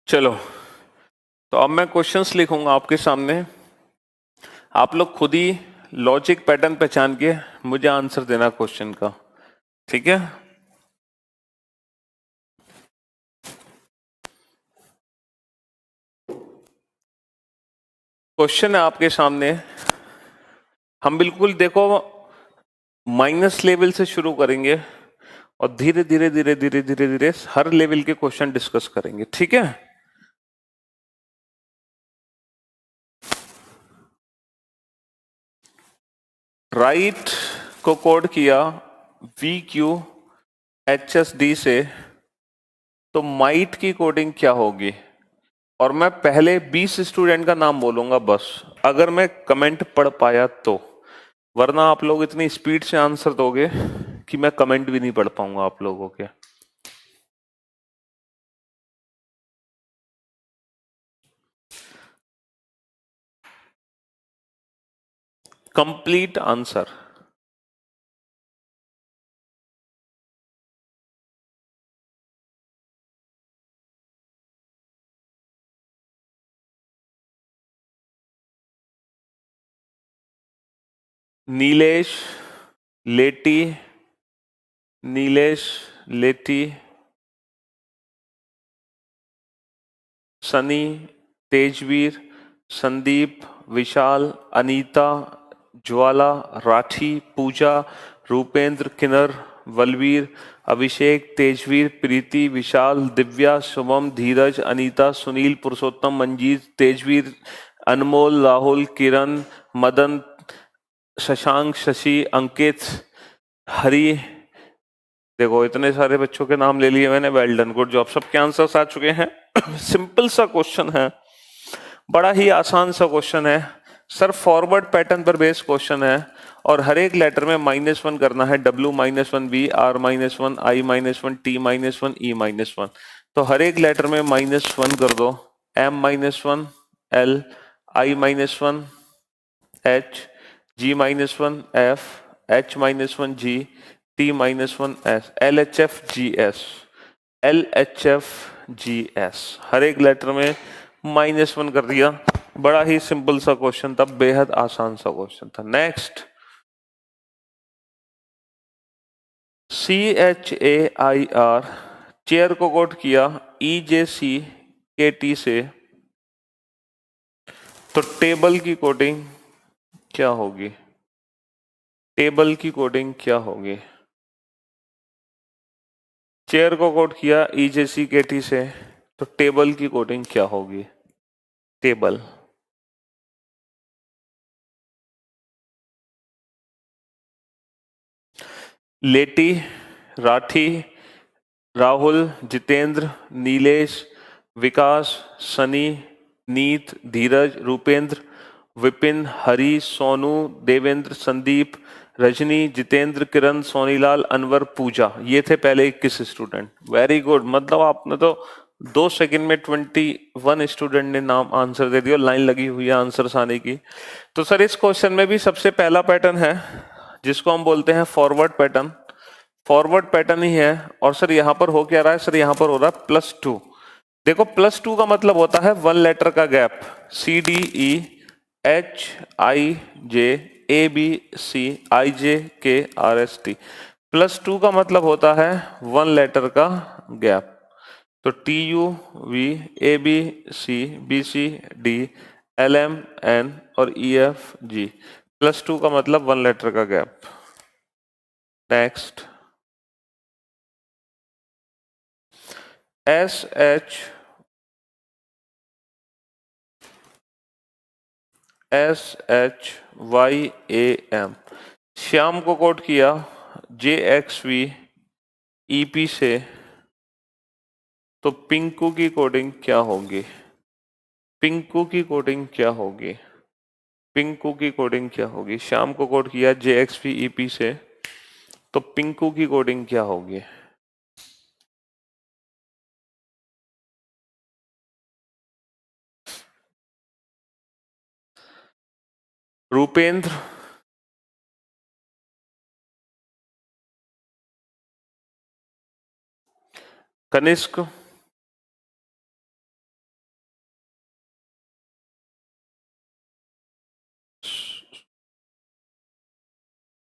चलो तो अब मैं क्वेश्चंस लिखूंगा आपके सामने, आप लोग खुद ही लॉजिक पैटर्न पहचान के मुझे आंसर देना क्वेश्चन का, ठीक है। क्वेश्चन है आपके सामने, हम बिल्कुल देखो माइनस लेवल से शुरू करेंगे और धीरे धीरे धीरे धीरे धीरे धीरे हर लेवल के क्वेश्चन डिस्कस करेंगे, ठीक है। राइट को कोड किया VQHSD से, तो माइट की कोडिंग क्या होगी। और मैं पहले 20 स्टूडेंट का नाम बोलूंगा बस, अगर मैं कमेंट पढ़ पाया तो, वरना आप लोग इतनी स्पीड से आंसर दोगे कि मैं कमेंट भी नहीं पढ़ पाऊंगा आप लोगों के। Complete answer. नीलेश लेटी, नीलेश लेटी, सनी, तेजवीर, संदीप, विशाल, अनीता, ज्वाला, राठी, पूजा, रूपेंद्र, किन्नर, बलवीर, अभिषेक, तेजवीर, प्रीति, विशाल, दिव्या, शुभम, धीरज, अनीता, सुनील, पुरुषोत्तम, मंजीत, तेजवीर, अनमोल, राहुल, किरण, मदन, शशांक, शशि, अंकित, हरी। देखो इतने सारे बच्चों के नाम ले लिए मैंने, वेल डन, गुड जॉब। सबके आंसर्स आ चुके हैं। सिंपल सा क्वेश्चन है, बड़ा ही आसान सा क्वेश्चन है सर, फॉरवर्ड पैटर्न पर बेस्ड क्वेश्चन है और हर एक लेटर में -1 करना है, W-1, B, R-1, I-1, T-1, E-1। तो हर एक लेटर में -1 कर दो, M-1, L, I-1, H, G-1, F, H-1, G, T-1, S, LHF, GS, हर एक लेटर में -1 कर दिया। बड़ा ही सिंपल सा क्वेश्चन था, बेहद आसान सा क्वेश्चन था। नेक्स्ट, CHAIR, चेयर को कोट किया EJCKT से, तो टेबल की कोडिंग क्या होगी? टेबल की कोडिंग क्या होगी? चेयर को कोट किया EJCKT से, तो टेबल की कोडिंग क्या होगी? टेबल। लेटी, राठी, राहुल, जितेंद्र, नीलेश, विकास, सनी, नीत, धीरज, रूपेंद्र, विपिन, हरी, सोनू, देवेंद्र, संदीप, रजनी, जितेंद्र, किरण, सोनीलाल, अनवर, पूजा। ये थे पहले 21 स्टूडेंट। वेरी गुड, मतलब आपने तो 2 सेकंड में 21 स्टूडेंट ने नाम आंसर दे दिया, लाइन लगी हुई है आंसर्स आने की। तो सर इस क्वेश्चन में भी सबसे पहला पैटर्न है जिसको हम बोलते हैं फॉरवर्ड पैटर्न। फॉरवर्ड पैटर्न ही है। और सर यहाँ पर हो क्या रहा है? सर यहाँ पर हो रहा है +2। देखो +2 का मतलब होता है 1 लेटर का गैप, CDEHIJABCIJKRST। +2 का मतलब होता है 1 लेटर का गैप। तो TUVABCBCDLMN और EFG, +2 का मतलब 1 लेटर का गैप। नेक्स्ट, SHYAM, श्याम को कोट किया JXVEP से, तो पिंकू की कोडिंग क्या होगी? पिंकू की कोडिंग क्या होगी? पिंकू की कोडिंग क्या होगी? श्याम को कोड किया JXVEP से, तो पिंकू की कोडिंग क्या होगी? रूपेंद्र, कनिष्क,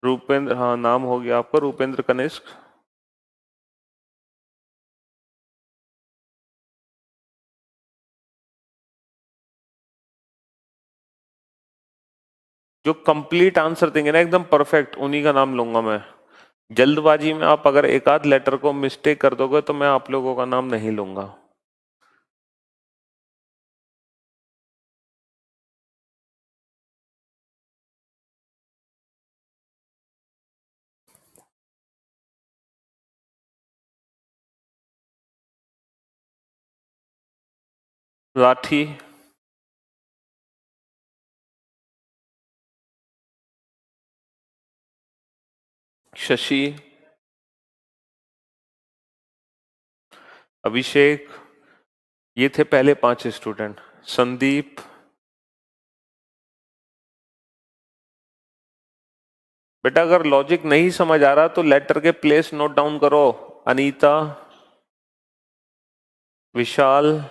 रूपेंद्र, हाँ नाम हो गया आपका रूपेंद्र कनिष्क। जो कंप्लीट आंसर देंगे ना एकदम परफेक्ट, उन्हीं का नाम लूंगा मैं। जल्दबाजी में आप अगर एक आध लेटर को मिस्टेक कर दोगे तो मैं आप लोगों का नाम नहीं लूंगा। राठी, शशि, अभिषेक, ये थे पहले 5 स्टूडेंट। संदीप, बेटा अगर लॉजिक नहीं समझ आ रहा तो लेटर के प्लेस नोट डाउन करो। अनीता, विशाल,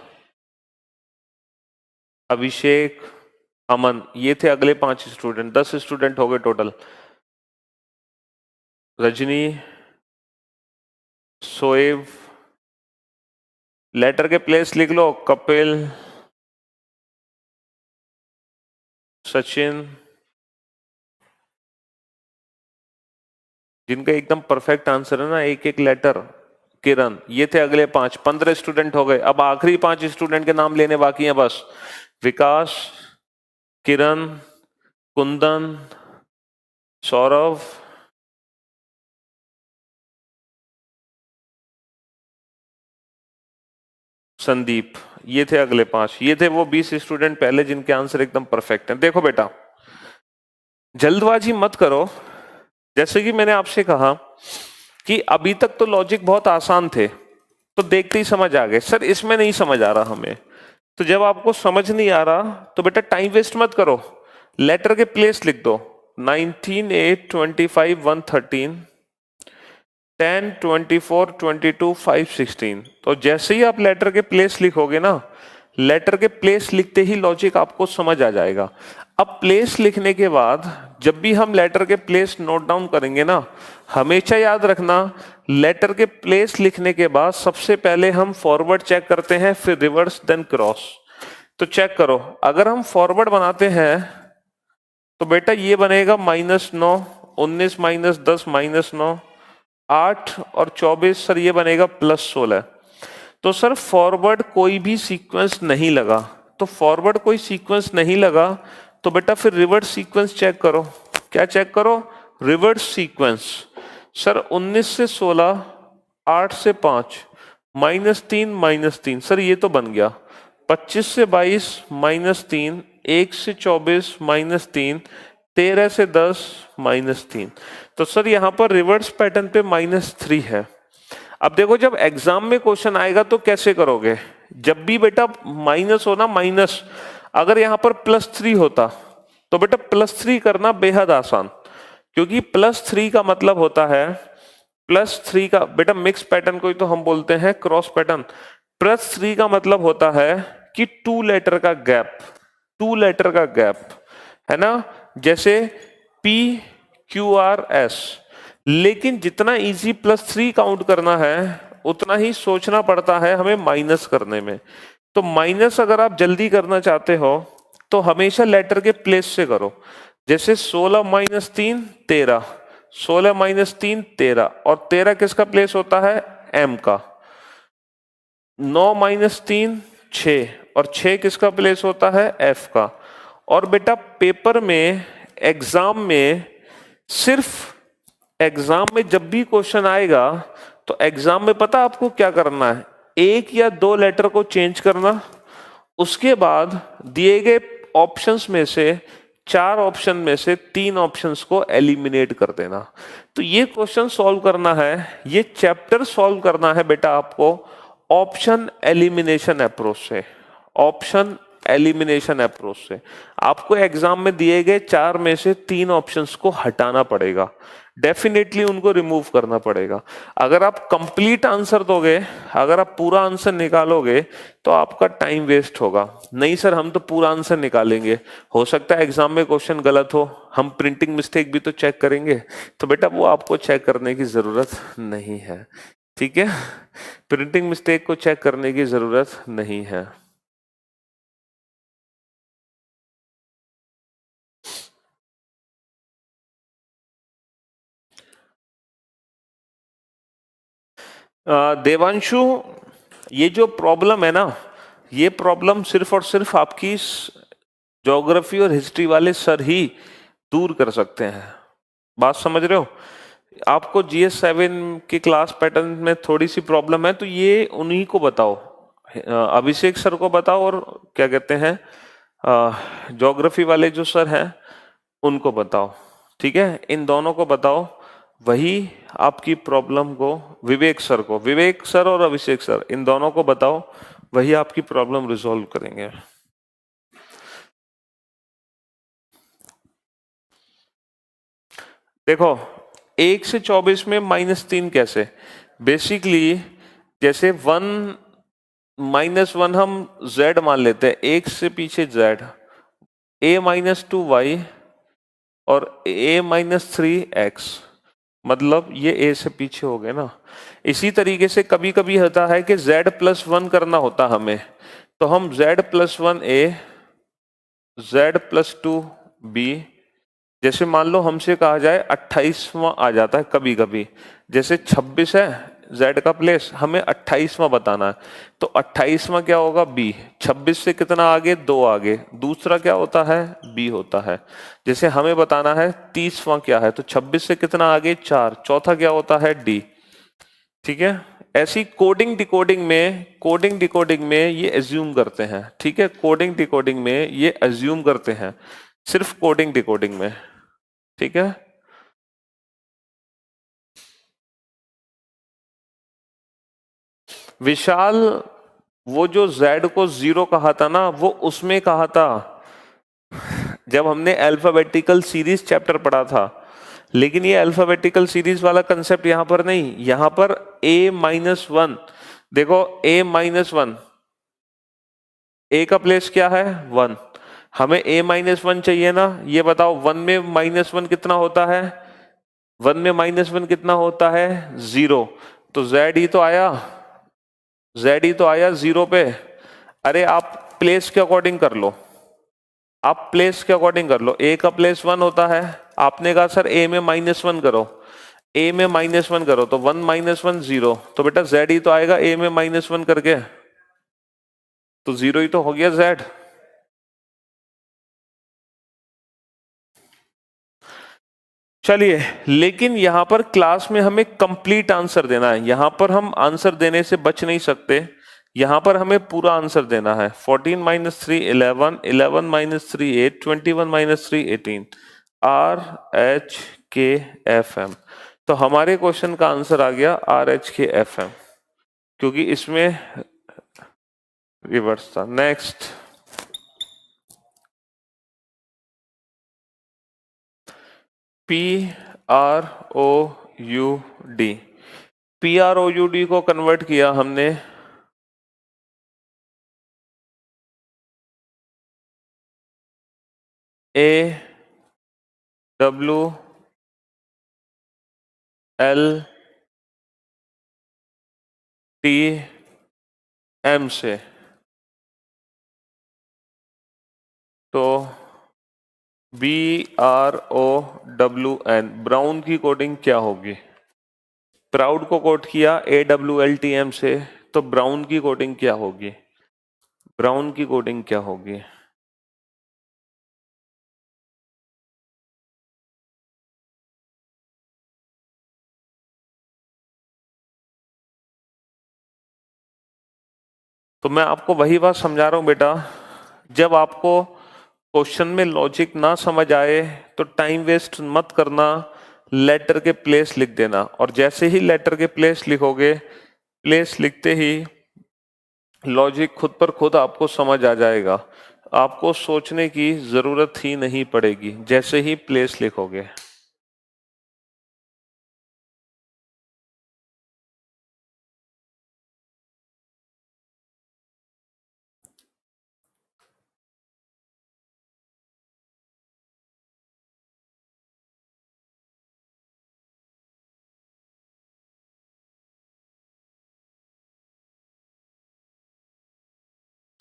अभिषेक, अमन, ये थे अगले 5 स्टूडेंट। 10 स्टूडेंट हो गए टोटल। रजनी, सोएब, लेटर के प्लेस लिख लो, कपिल, सचिन, जिनका एकदम परफेक्ट आंसर है ना, एक एक लेटर। किरण, ये थे अगले 5, 15 स्टूडेंट हो गए। अब आखिरी 5 स्टूडेंट के नाम लेने बाकी हैं बस। विकास, किरण, कुंदन, सौरभ, संदीप। ये थे अगले 5। ये थे वो 20 स्टूडेंट पहले जिनके आंसर एकदम परफेक्ट हैं। देखो बेटा, जल्दबाजी मत करो। जैसे कि मैंने आपसे कहा कि अभी तक तो लॉजिक बहुत आसान थे, तो देखते ही समझ आ गए। सर इसमें नहीं समझ आ रहा हमें। तो जब आपको समझ नहीं आ रहा तो बेटा टाइम वेस्ट मत करो, लेटर के प्लेस लिख दो। 19, 8, 25, 113, 10, 24, 22, 5, 16। तो जैसे ही आप लेटर के प्लेस लिखोगे ना, लेटर के प्लेस लिखते ही लॉजिक आपको समझ आ जाएगा। अब प्लेस लिखने के बाद जब भी हम लेटर के प्लेस नोट डाउन करेंगे ना, हमेशा याद रखना, लेटर के प्लेस लिखने के बाद सबसे पहले हम फॉरवर्ड चेक करते हैं, फिर रिवर्स, देन क्रॉस। तो चेक करो, अगर हम फॉरवर्ड बनाते हैं तो बेटा ये बनेगा -9, 19 - 10 -9, 8 और 24। सर ये बनेगा +16। तो सर फॉरवर्ड कोई भी सीक्वेंस नहीं लगा। तो फॉरवर्ड कोई सीक्वेंस नहीं लगा तो बेटा फिर रिवर्स सीक्वेंस चेक करो। क्या चेक करो? Reverse sequence. सर 19 से 16, 8 से 5, -3 -3। सर ये तो बन गया। 25 से 22, -3, 1 से 24, -3, 13 से 10, -3। तो सर यहाँ पर रिवर्स पैटर्न पे -3 है। अब देखो जब एग्जाम में क्वेश्चन आएगा तो कैसे करोगे? जब भी बेटा माइनस हो ना, माइनस, अगर यहाँ पर +3 होता तो बेटा +3 करना बेहद आसान, क्योंकि +3 का मतलब होता है, +3 का बेटा मिक्स पैटर्न को ही तो हम बोलते हैं क्रॉस पैटर्न। +3 का मतलब होता है कि 2 लेटर का गैप, 2 लेटर का गैप है ना, जैसे PQRS। लेकिन जितना इजी +3 काउंट करना है उतना ही सोचना पड़ता है हमें माइनस करने में। तो माइनस अगर आप जल्दी करना चाहते हो तो हमेशा लेटर के प्लेस से करो। जैसे 16 - 3 13, 16 - 3 13, और 13 किसका प्लेस होता है? M का। 9 - 3 6, और 6 किसका प्लेस होता है? F का। और बेटा पेपर में, एग्जाम में, सिर्फ एग्जाम में जब भी क्वेश्चन आएगा तो एग्जाम में पता आपको क्या करना है? 1 या 2 लेटर को चेंज करना, उसके बाद दिए गए ऑप्शंस में से 4 ऑप्शन में से 3 ऑप्शंस को एलिमिनेट कर देना। तो ये क्वेश्चन सॉल्व करना है, ये चैप्टर सॉल्व करना है बेटा आपको ऑप्शन एलिमिनेशन अप्रोच से। ऑप्शन एलिमिनेशन अप्रोच से आपको एग्जाम में दिए गए 4 में से 3 ऑप्शंस को हटाना पड़ेगा, डेफिनेटली उनको रिमूव करना पड़ेगा। अगर आप कंप्लीट आंसर दोगे, अगर आप पूरा आंसर निकालोगे तो आपका टाइम वेस्ट होगा। नहीं सर हम तो पूरा आंसर निकालेंगे, हो सकता है एग्जाम में क्वेश्चन गलत हो, हम प्रिंटिंग मिस्टेक भी तो चेक करेंगे। तो बेटा वो आपको चेक करने की जरूरत नहीं है, ठीक है? प्रिंटिंग मिस्टेक को चेक करने की जरूरत नहीं है। देवांशु, ये जो प्रॉब्लम है ना, ये प्रॉब्लम सिर्फ और सिर्फ आपकी ज्योग्राफी और हिस्ट्री वाले सर ही दूर कर सकते हैं। बात समझ रहे हो? आपको GS7 के क्लास पैटर्न में थोड़ी सी प्रॉब्लम है तो ये उन्हीं को बताओ, अभिषेक सर को बताओ, और क्या कहते हैं ज्योग्राफी वाले जो सर हैं उनको बताओ, ठीक है? इन दोनों को बताओ, वही आपकी प्रॉब्लम को, विवेक सर को, विवेक सर और अभिषेक सर, इन दोनों को बताओ, वही आपकी प्रॉब्लम रिजॉल्व करेंगे। देखो 1 से 24 में -3 कैसे? बेसिकली जैसे 1 -1 हम z मान लेते हैं, 1 से पीछे z, a-2y और a-3x, मतलब ये a से पीछे हो गए ना। इसी तरीके से कभी कभी होता है कि z+1 करना होता हमें, तो हम z+1 a, z+2 b, जैसे मान लो हमसे कहा जाए 28वां आ जाता है कभी कभी, जैसे 26 है z का प्लेस, हमें 28वां बताना है, तो 28वां क्या होगा b, 26 से कितना आगे, 2 आगे, दूसरा क्या होता है b होता है। जैसे हमें बताना है 30वां क्या है, तो 26 से कितना आगे 4, चौथा क्या होता है d। ठीक है, ऐसी कोडिंग डिकोडिंग में ये एज्यूम करते हैं। ठीक है, कोडिंग डिकोडिंग में ये एज्यूम करते हैं, सिर्फ कोडिंग डिकोडिंग में। ठीक है, विशाल वो जो z को 0 कहा था ना, वो उसमें कहा था जब हमने अल्फाबेटिकल सीरीज चैप्टर पढ़ा था। लेकिन ये अल्फाबेटिकल सीरीज वाला कंसेप्ट यहां पर नहीं, यहां पर a-1, देखो a-1, a का प्लेस क्या है 1, हमें a-1 चाहिए ना। ये बताओ 1 में -1 कितना होता है, 1 में -1 कितना होता है 0, तो z ही तो आया, z ही तो आया 0 पे। अरे आप प्लेस के अकॉर्डिंग कर लो, आप प्लेस के अकॉर्डिंग कर लो, a का प्लेस 1 होता है, आपने कहा सर a में -1 करो, a में -1 करो तो 1 -1 0, तो बेटा z ही तो आएगा a में -1 करके, तो 0 ही तो हो गया z। चलिए, लेकिन यहां पर क्लास में हमें कंप्लीट आंसर देना है, यहां पर हम आंसर देने से बच नहीं सकते, यहां पर हमें पूरा आंसर देना है। 14 - 3 11, 11 - 3 8, 21 - 3 18, RHKFM। तो हमारे क्वेश्चन का आंसर आ गया RHKFM, क्योंकि इसमें रिवर्स था। नेक्स्ट, PROUD, PROUD को कन्वर्ट किया हमने AWLTM से, तो BROWN, ब्राउन की कोडिंग क्या होगी। प्राउड को कोड किया AWLTM से, तो ब्राउन की कोडिंग क्या होगी, ब्राउन की कोडिंग क्या होगी। तो मैं आपको वही बात समझा रहा हूं बेटा, जब आपको क्वेश्चन में लॉजिक ना समझ आए तो टाइम वेस्ट मत करना, लेटर के प्लेस लिख देना, और जैसे ही लेटर के प्लेस लिखोगे, प्लेस लिखते ही लॉजिक खुद पर खुद आपको समझ आ जाएगा, आपको सोचने की जरूरत ही नहीं पड़ेगी जैसे ही प्लेस लिखोगे।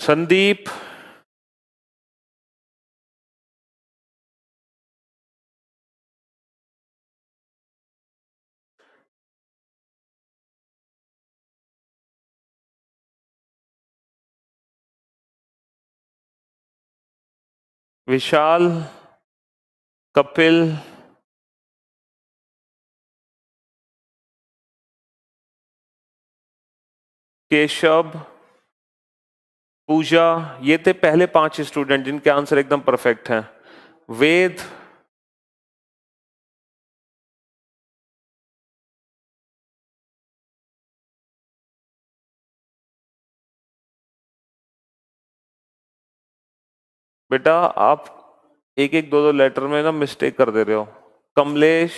संदीप, विशाल, कपिल, केशव, पूजा, ये थे पहले 5 स्टूडेंट जिनके आंसर एकदम परफेक्ट हैं। वेद, बेटा आप एक एक दो दो लेटर में ना मिस्टेक कर दे रहे हो। कमलेश,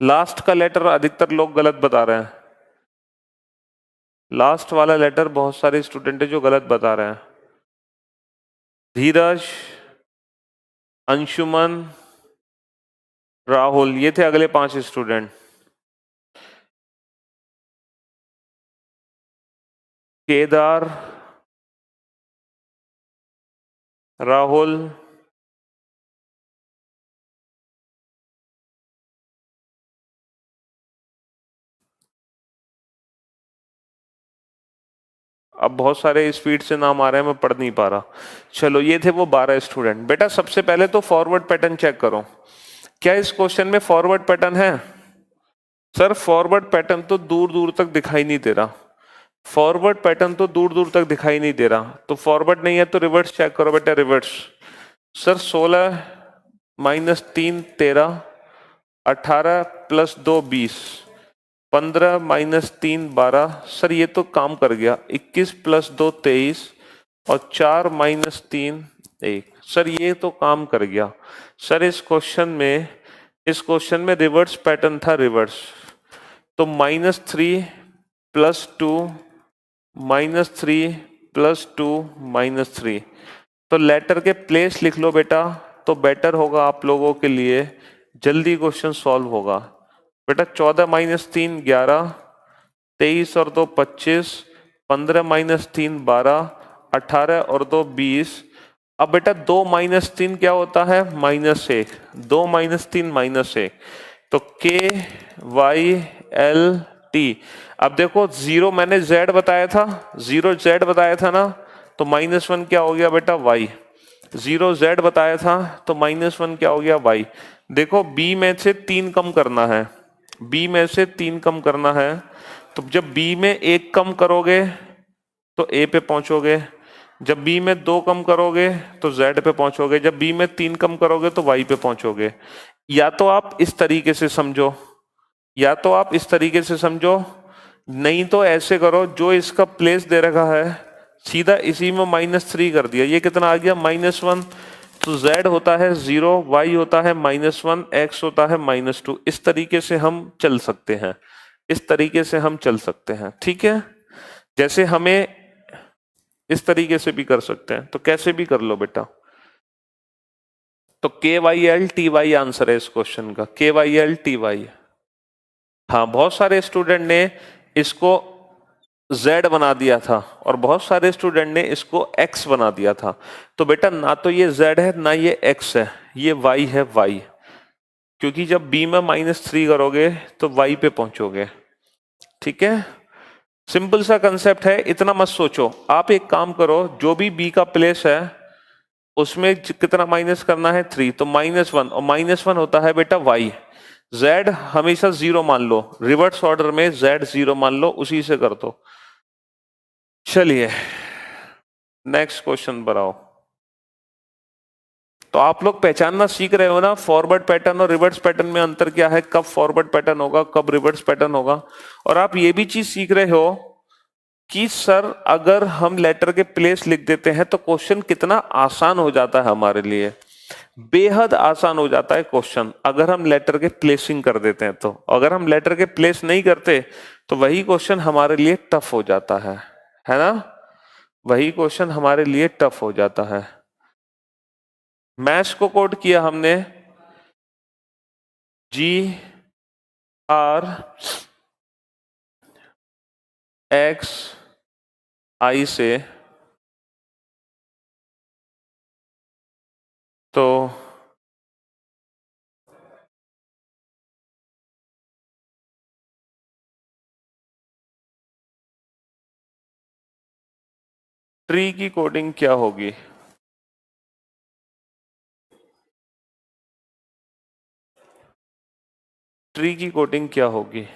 लास्ट का लेटर अधिकतर लोग गलत बता रहे हैं, लास्ट वाला लेटर बहुत सारे स्टूडेंट है जो गलत बता रहे हैं। धीरज, अंशुमन, राहुल, ये थे अगले 5 स्टूडेंट। केदार, राहुल, अब बहुत सारे स्पीड से नाम आ रहे हैं, मैं पढ़ नहीं पा रहा। चलो ये थे वो 12 स्टूडेंट। बेटा सबसे पहले तो फॉरवर्ड पैटर्न चेक करो, क्या इस क्वेश्चन में फॉरवर्ड पैटर्न है? सर फॉरवर्ड पैटर्न तो दूर दूर तक दिखाई नहीं दे रहा, फॉरवर्ड पैटर्न तो दूर दूर तक दिखाई नहीं दे रहा। तो फॉरवर्ड नहीं है तो रिवर्स चेक करो बेटा, reverse. Sir 16 minus 3 13, 18 plus 2 20, 15 minus 3 12। Sir ये तो काम कर गया। 21 प्लस 2 23 और 4 माइनस 3 1। सर ये तो काम कर गया। सर इस क्वेश्चन में रिवर्स पैटर्न था, रिवर्स। तो -3 प्लस 2 -3 प्लस 2 -3। तो लेटर के प्लेस लिख लो बेटा, तो बेटर होगा आप लोगों के लिए, जल्दी क्वेश्चन सॉल्व होगा। बेटा 14 माइनस 3 11, 23 और 2 25, 15 माइनस 3 12, 18 और 2 20। अब बेटा 2 माइनस 3 क्या होता है? -1। 2 माइनस 3 -1, तो के वाई एल टी। अब देखो 0 मैंने z बताया था, 0 z बताया था ना, तो -1 क्या हो गया बेटा? y। 0 z बताया था तो -1 क्या हो गया? y। देखो b में से 3 कम करना है, b में से 3 कम करना है। तो जब b में 1 कम करोगे तो a पे पहुंचोगे, जब b में 2 कम करोगे तो z पे पहुंचोगे, जब b में 3 कम करोगे तो y पे पहुंचोगे। या तो आप इस तरीके से समझो, या तो आप इस तरीके से समझो, नहीं तो ऐसे करो, जो इसका प्लेस दे रखा है सीधा इसी में -3 कर दिया। ये कितना आ गया? -1। तो z होता है 0, y होता है -1, x होता है -2। इस तरीके से हम चल सकते हैं, इस तरीके से हम चल सकते हैं, ठीक है। जैसे हमें इस तरीके से भी कर सकते हैं, तो कैसे भी कर लो बेटा। तो K Y L T Y answer है इस क्वेश्चन का, के वाई एल टी वाई। हाँ बहुत सारे स्टूडेंट ने इसको z बना दिया था और बहुत सारे स्टूडेंट ने इसको x बना दिया था। तो बेटा ना तो ये z है ना ये x है, ये y है, y। क्योंकि जब b में -3 करोगे तो y पे पहुंचोगे, ठीक है। सिंपल सा कंसेप्ट है, इतना मत सोचो। आप एक काम करो, जो भी b का प्लेस है उसमें कितना माइनस करना है? 3, तो -1, और -1 होता है बेटा y। z हमेशा 0 मान लो, रिवर्स ऑर्डर में z 0 मान लो, उसी से कर दो। चलिए नेक्स्ट क्वेश्चन पर आओ। तो आप लोग पहचानना सीख रहे हो ना, फॉरवर्ड पैटर्न और रिवर्स पैटर्न में अंतर क्या है, कब फॉरवर्ड पैटर्न होगा, कब रिवर्स पैटर्न होगा। और आप ये भी चीज सीख रहे हो कि सर अगर हम लेटर के प्लेस लिख देते हैं तो क्वेश्चन कितना आसान हो जाता है हमारे लिए, बेहद आसान हो जाता है क्वेश्चन अगर हम लेटर के प्लेसिंग कर देते हैं। तो अगर हम लेटर के प्लेस नहीं करते तो वही क्वेश्चन हमारे लिए टफ हो जाता है ना, वही क्वेश्चन हमारे लिए टफ हो जाता है। मैथ्स को कोड किया हमने जी आर एक्स आई से, तो ट्री की कोडिंग क्या होगी? ट्री की कोडिंग क्या होगी?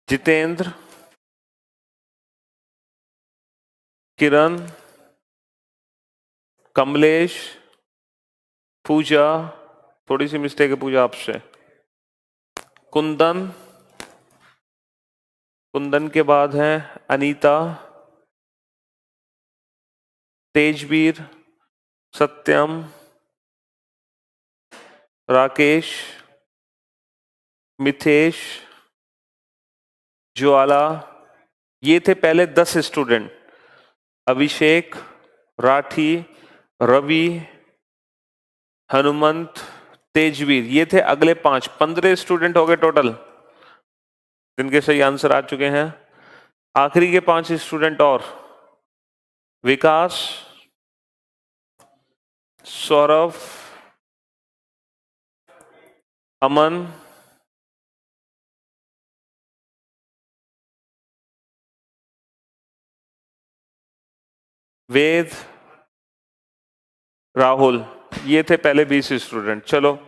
जितेंद्र, किरण, कमलेश, पूजा, थोड़ी सी मिस्टेक है पूजा आपसे, कुंदन, कुंदन के बाद है अनीता, तेजवीर, सत्यम, राकेश, मिथेश, ज्वाला, ये थे पहले 10 स्टूडेंट। अभिषेक, राठी, रवि, हनुमंत, तेजवीर, ये थे अगले 5। 15 स्टूडेंट हो गए टोटल जिनके सही आंसर आ चुके हैं। आखिरी के 5 स्टूडेंट और विकास, सौरभ, अमन, वेद, राहुल, ये थे पहले 20 स्टूडेंट। चलो,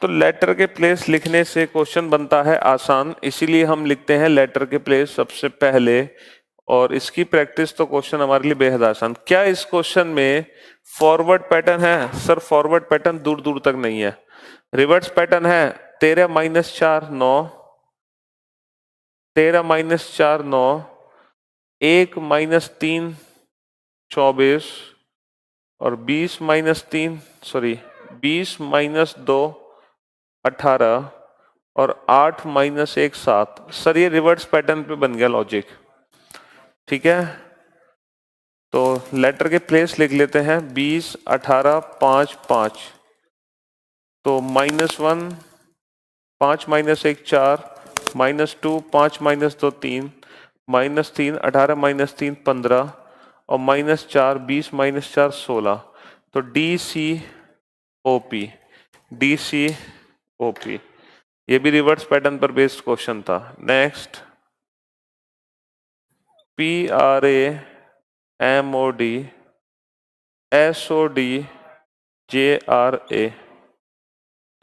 तो लेटर के प्लेस लिखने से क्वेश्चन बनता है आसान, इसीलिए हम लिखते हैं लेटर के प्लेस सबसे पहले, और इसकी प्रैक्टिस तो क्वेश्चन हमारे लिए बेहद आसान। क्या इस क्वेश्चन में फॉरवर्ड पैटर्न है? सर फॉरवर्ड पैटर्न दूर दूर तक नहीं है। रिवर्स पैटर्न है 13 - 4 9, 13 - 4 9, 1 - 3 24, और 20 - 3 सॉरी 20 - 2 18, और 8 - 1 7। सर ये रिवर्स पैटर्न पे बन गया लॉजिक, ठीक है। तो लेटर के प्लेस लिख लेते हैं 20 18 5 5। तो -1, 5 - 1 4, -2, 5 - 2 3, -3 18 - 3 15, और -4 20 - 4 16। तो DCOP, DCOP, ये भी रिवर्स पैटर्न पर बेस्ड क्वेश्चन था। Next, PRAMOD SOD JRA।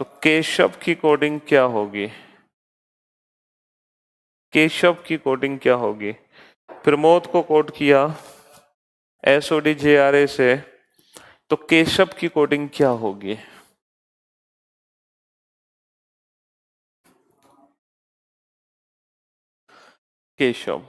तो केशव की कोडिंग क्या होगी? केशव की कोडिंग क्या होगी? प्रमोद को कोड किया SOD JRA से, तो केशव की कोडिंग क्या होगी? केशव,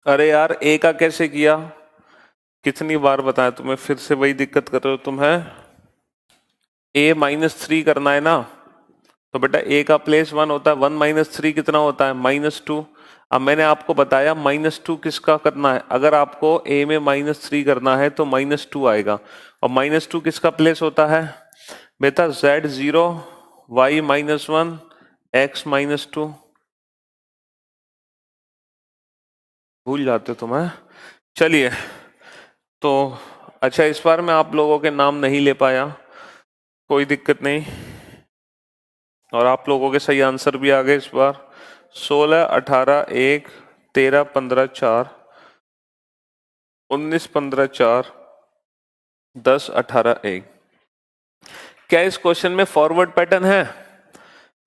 अरे यार ए का कैसे किया? कितनी बार बताया तुम्हें, फिर से वही दिक्कत कर रहे हो तुम, है A -3 करना है ना। तो बेटा A का प्लेस 1 होता है, 1 - 3 कितना होता है? -2। अब मैंने आपको बताया -2 किसका करना है। अगर आपको A में -3 करना है तो -2 आएगा, और -2 किसका प्लेस होता है बेटा? Z0 Y -1 X -2। भूल जाते तुम, है। चलिए, तो अच्छा इस बार मैं आप लोगों के नाम नहीं ले पाया, कोई दिक्कत नहीं, और आप लोगों के सही आंसर भी आ गए इस बार। 16 18 1, 13 15 4, 19 15 4, 10 18 1। क्या इस क्वेश्चन में फॉरवर्ड पैटर्न है?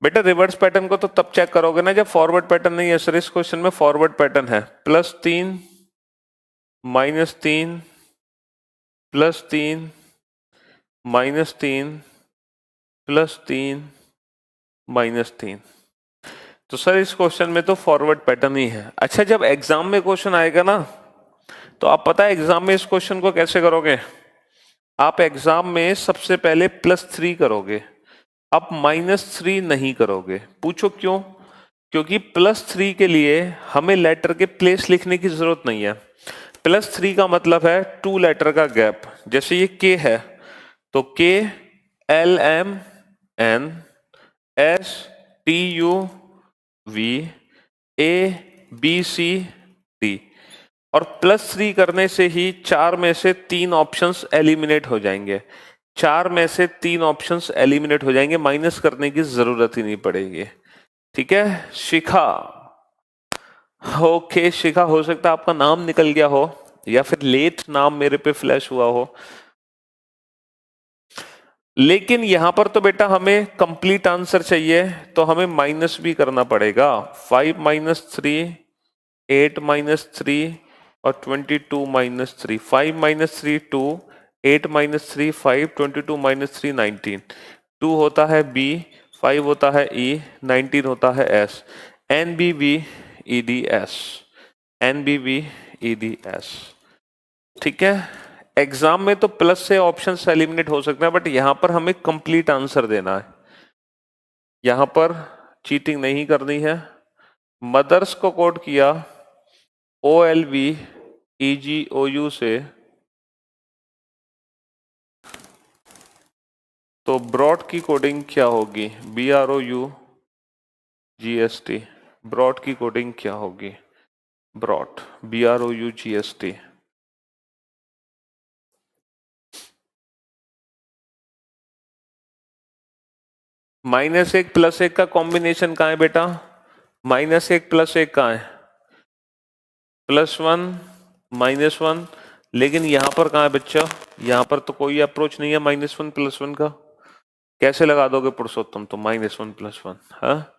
बेटा रिवर्स पैटर्न को तो तब चेक करोगे ना जब फॉरवर्ड पैटर्न नहीं है। सर इस क्वेश्चन में फॉरवर्ड पैटर्न है, +3 -3 +3 -3 +3 -3। तो सर इस क्वेश्चन में तो फॉरवर्ड पैटर्न ही है। अच्छा जब एग्जाम में क्वेश्चन आएगा ना, तो आप पता है एग्जाम में इस क्वेश्चन को कैसे करोगे? आप एग्जाम में सबसे पहले +3 करोगे, आप -3 नहीं करोगे। पूछो क्यों? क्योंकि +3 के लिए हमें लेटर के प्लेस लिखने की जरूरत नहीं है। +3 का मतलब है 2 लेटर का गैप। जैसे ये K है, तो K L M N S T U V A B C D, और +3 करने से ही 4 में से 3 ऑप्शंस एलिमिनेट हो जाएंगे। 4 में से 3 ऑप्शंस एलिमिनेट हो जाएंगे, माइनस करने की जरूरत ही नहीं पड़ेगी। ठीक है, शिखा। ओके शिखा, हो सकता है आपका नाम निकल गया हो या फिर लेट नाम मेरे पे फ्लैश हुआ हो, लेकिन यहां पर तो बेटा हमें कंप्लीट आंसर चाहिए, तो हमें माइनस भी करना पड़ेगा। 5-3, 8-3 और 22-3। 5-3 2, 8-3 5, 22-3 19। 2 होता है बी, 5 होता है ई, 19 होता है एस। NBVEDS, NBVEDS। ठीक है, एग्जाम में तो प्लस से ऑप्शन एलिमिनेट हो सकते हैं, बट यहां पर हमें कंप्लीट आंसर देना है, यहां पर चीटिंग नहीं करनी है। मदर्स को कोड किया OLVEGOU से, तो ब्रॉड की कोडिंग क्या होगी? BROUGST। ब्रॉड की कोडिंग क्या होगी? Broad, BROUGST। -1 +1 का कॉम्बिनेशन कहाँ है बेटा? -1 +1 कहाँ है? +1 -1। लेकिन यहां पर कहाँ है बच्चा? यहां पर तो कोई अप्रोच नहीं है -1 +1 का, कैसे लगा दोगे पुरुषोत्तम? तो -1 +1, हाँ।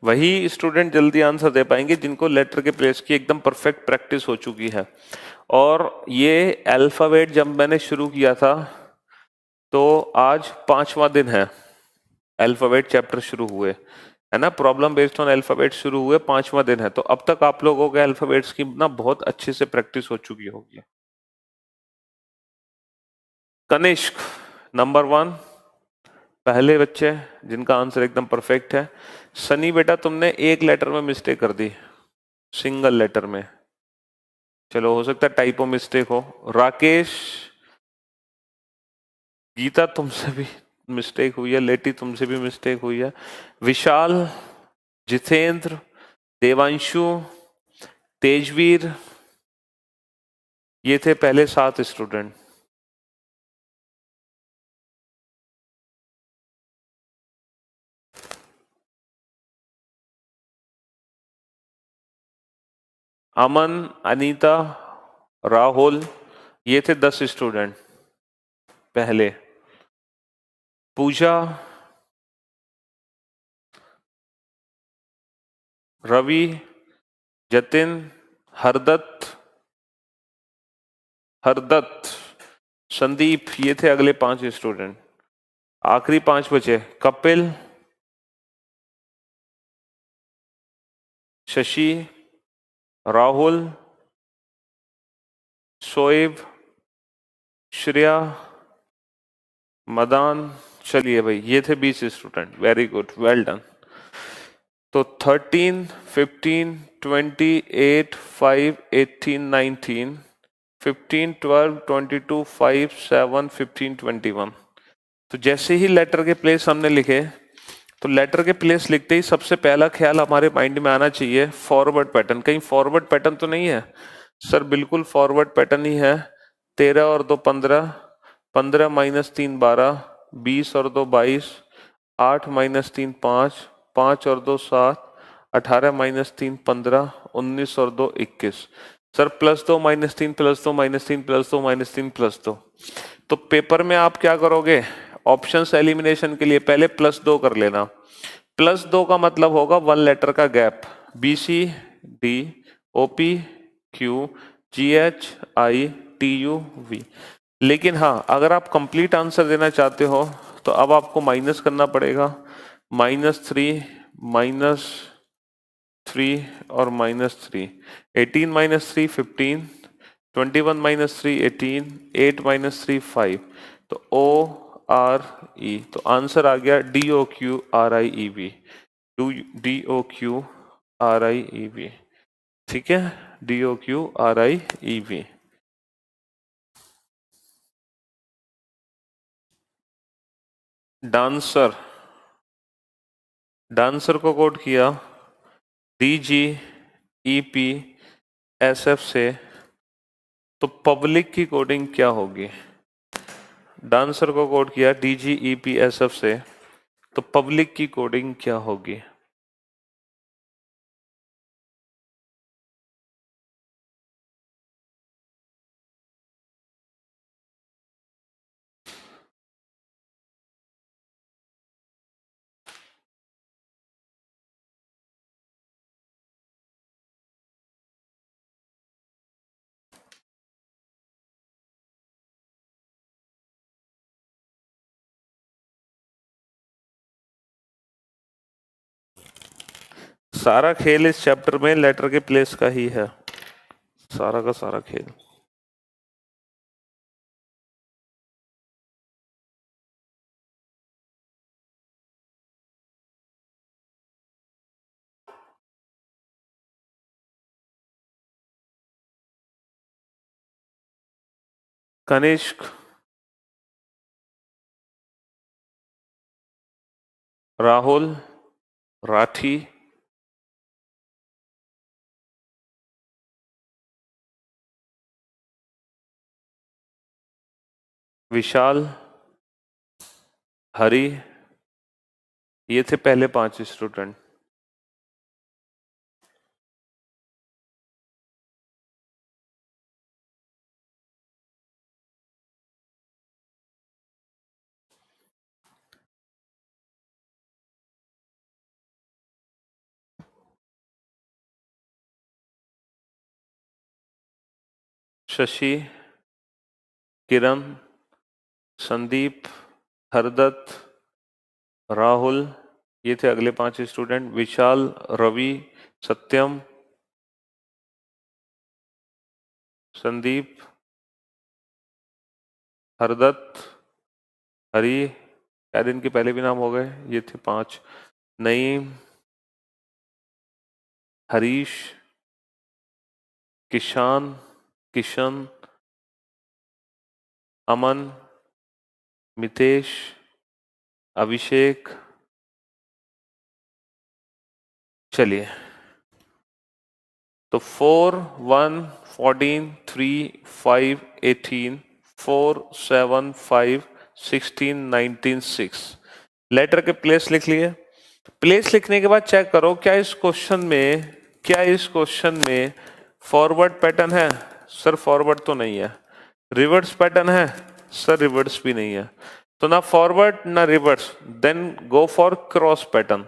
वही स्टूडेंट जल्दी आंसर दे पाएंगे जिनको लेटर के प्लेस की एकदम परफेक्ट प्रैक्टिस हो चुकी है। और ये अल्फाबेट जब मैंने शुरू किया था तो आज 5वां दिन है अल्फाबेट चैप्टर शुरू हुए, है ना। प्रॉब्लम बेस्ड ऑन अल्फाबेट शुरू हुए, 5वां दिन है, तो अब तक आप लोगों के अल्फाबेट्स की ना बहुत अच्छे से प्रैक्टिस हो चुकी होगी। कनिष्क नंबर 1, पहले बच्चे जिनका आंसर एकदम परफेक्ट है। सनी बेटा तुमने एक लेटर में मिस्टेक कर दी, सिंगल लेटर में, चलो हो सकता है टाइपो मिस्टेक हो। राकेश, गीता तुमसे भी मिस्टेक हुई है, लेटी तुमसे भी मिस्टेक हुई है। विशाल, जितेंद्र, देवांशु, तेजवीर, ये थे पहले 7 स्टूडेंट। अमन, अनीता, राहुल, ये थे 10 स्टूडेंट पहले। पूजा, रवि, जतिन, हरदत्त, संदीप, ये थे अगले 5 स्टूडेंट। आखिरी 5 बचे, कपिल, शशि, राहुल, शोएब, श्रेया, मदान। चलिए भाई, ये थे 20 student, very good, well done. तो 13, 15, 20, 8, 5, 18, 19, 15, 12, 22, 5, 7, 15, 21। तो जैसे ही लेटर के प्लेस हमने लिखे, तो लेटर के प्लेस लिखते ही सबसे पहला ख्याल हमारे माइंड में आना चाहिए फॉरवर्ड पैटर्न। कहीं फॉरवर्ड पैटर्न तो नहीं है? सर बिल्कुल फॉरवर्ड पैटर्न ही है। 13 और 2 15, 15 - 3 12, 20 और 2 22, 8 - 3 5, 5 और 2 7, 18 - 3 15, 19 और 2 21। सर +2 -3 +2 -3 +2 -3 +2। तो पेपर में आप क्या करोगे? ऑप्शंस एलिमिनेशन के लिए पहले +2 कर लेना। +2 का मतलब होगा 1 लेटर का gap, BC D OP Q GH I TU V। लेकिन हाँ, अगर आप कंप्लीट आंसर देना चाहते हो तो अब आपको माइनस करना पड़ेगा, -3 -3 और -3। 18 - 3 15, 21 - 3 18, 8 - 3 5। तो ORE, तो आंसर आ गया DOQRIEV, DOQRIEV। ठीक है, DOQRIEV। डांसर, डांसर को कोड किया DG DGEPSF से, तो पब्लिक की कोडिंग क्या होगी? डांसर को कोड किया DGEPSF से, तो पब्लिक की कोडिंग क्या होगी? सारा खेल इस चैप्टर में लेटर के प्लेस का ही है, सारा का सारा खेल। कनिष्क, राहुल, राठी, विशाल, हरी, ये थे पहले 5 स्टूडेंट। शशि, किरण, संदीप, हरदत्त, राहुल, ये थे अगले 5 स्टूडेंट। विशाल, रवि, सत्यम, संदीप, हरदत्त, हरी, शायद इनके पहले भी नाम हो गए, ये थे 5। नईम, हरीश, किशान, किशन, अमन, मितेश, अभिषेक। चलिए, तो 4, 1, 14, 3, 5, 18, 4, 7, 5, 16, 19, 6 लेटर के प्लेस लिख लिए। प्लेस लिखने के बाद चेक करो क्या इस क्वेश्चन में फॉरवर्ड पैटर्न है? सर फॉरवर्ड तो नहीं है। रिवर्स पैटर्न है? सर रिवर्स भी नहीं है। तो ना फॉरवर्ड ना reverse, then go for cross pattern.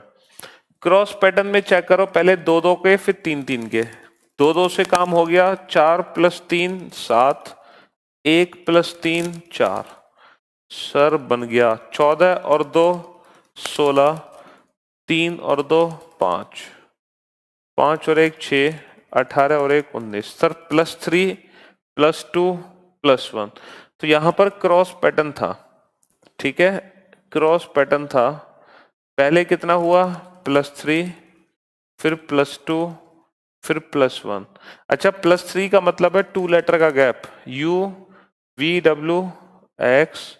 Cross pattern में चेक करो, पहले 2 2 के, फिर 3 3 के। 2 2 से काम हो गया, 4 + 3 7, 1 + 3 4, सर बन गया 14 और 2 16, 3 और 2 5, 5 और 1 6, 18 और 1 19, सर +3 +2 +1। तो यहां पर क्रॉस पैटर्न था, ठीक है, क्रॉस पैटर्न था। पहले कितना हुआ? +3, फिर +2, फिर +1। अच्छा, +3 का मतलब है 2 लेटर का गैप, UVWX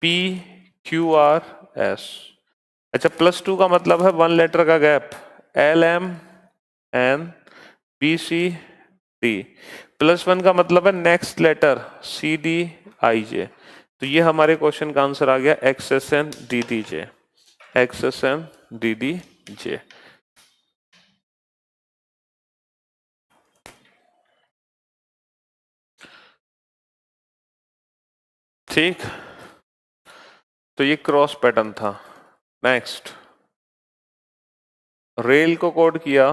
PQRS। अच्छा, +2 का मतलब है 1 लेटर का गैप, LMNBCD। +1 का मतलब है नेक्स्ट लेटर CDIJ। तो ये हमारे क्वेश्चन का आंसर आ गया XSNDDJ, XSNDDJ। ठीक, तो ये क्रॉस पैटर्न था। नेक्स्ट, रेल को कोड किया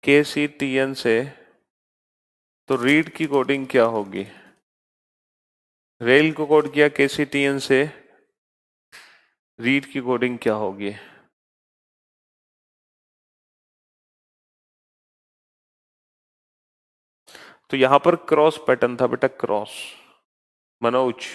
KCTN से, तो रीड की कोडिंग क्या होगी? रेल को कोड किया KCTN से, रीड की कोडिंग क्या होगी? तो यहां पर क्रॉस पैटर्न था बेटा, क्रॉस। मनोज,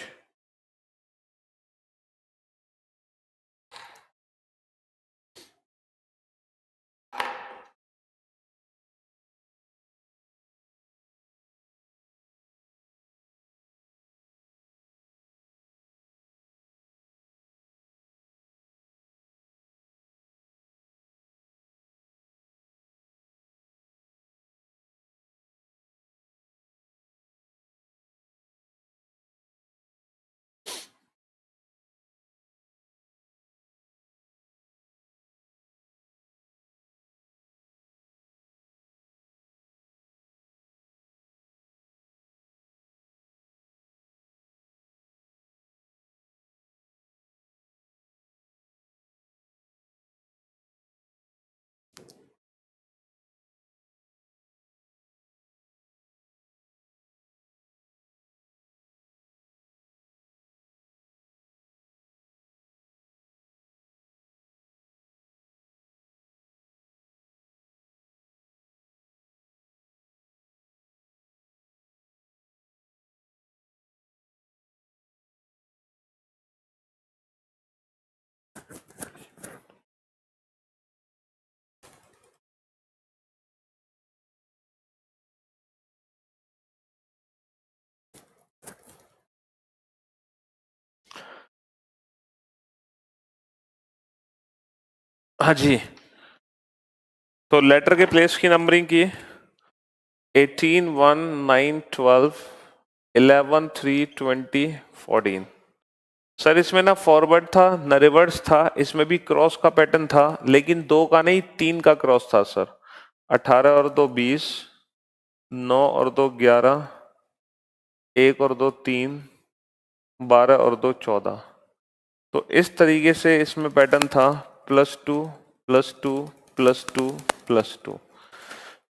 हाँ जी, तो लेटर के प्लेस की नंबरिंग की 18, 1, 9, 12, 11, 3, 20, 14। सर इसमें ना फॉरवर्ड था ना रिवर्स था, इसमें भी क्रॉस का पैटर्न था, लेकिन 2 का नहीं 3 का क्रॉस था सर। 18 और 2 20, 9 और 2 11, 1 और 2 3, 12 और 2 14। तो इस तरीके से इसमें पैटर्न था +2 +2 +2 +2।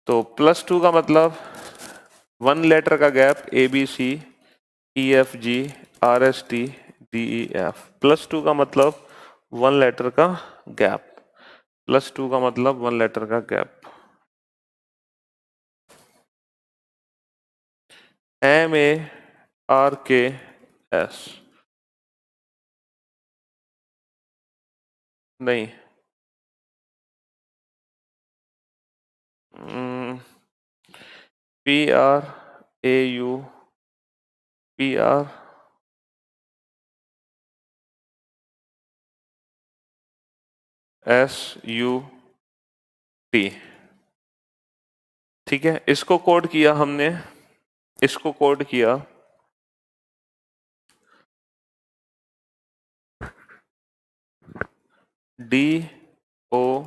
तो +2 का मतलब 1 लेटर का गैप ABCEFG RSTDEF। +2 का मतलब 1 लेटर का गैप। +2 का मतलब 1 लेटर का गैप। MARKS नहीं, PRAUPRSUT। ठीक है, इसको कोड किया हमने, इसको कोड किया DOM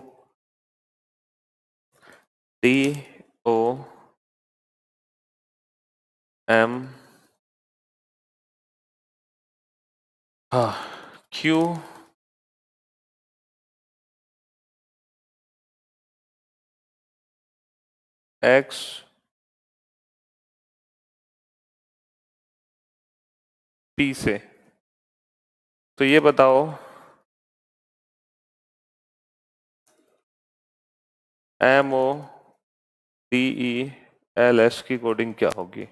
QX P से। तो ये बताओ MODELS की कोडिंग क्या होगी?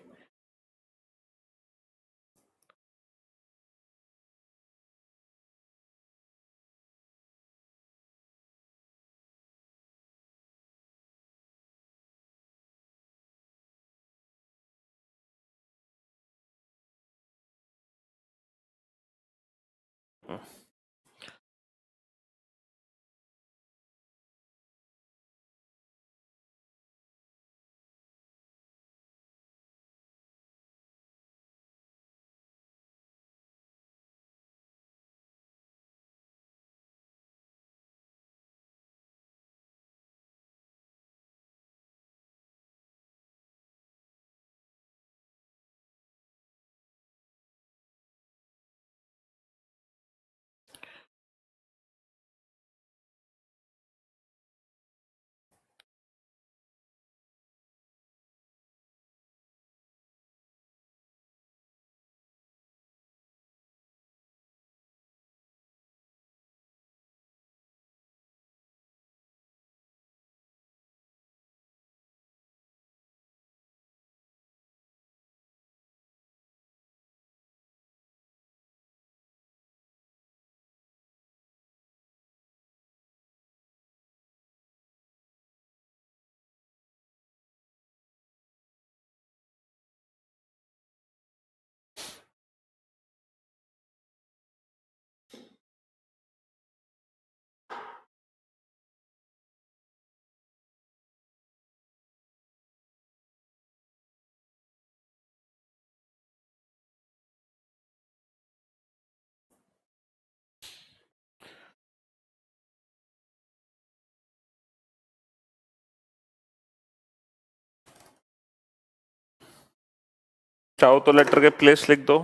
चाहो तो लेटर के प्लेस लिख दो,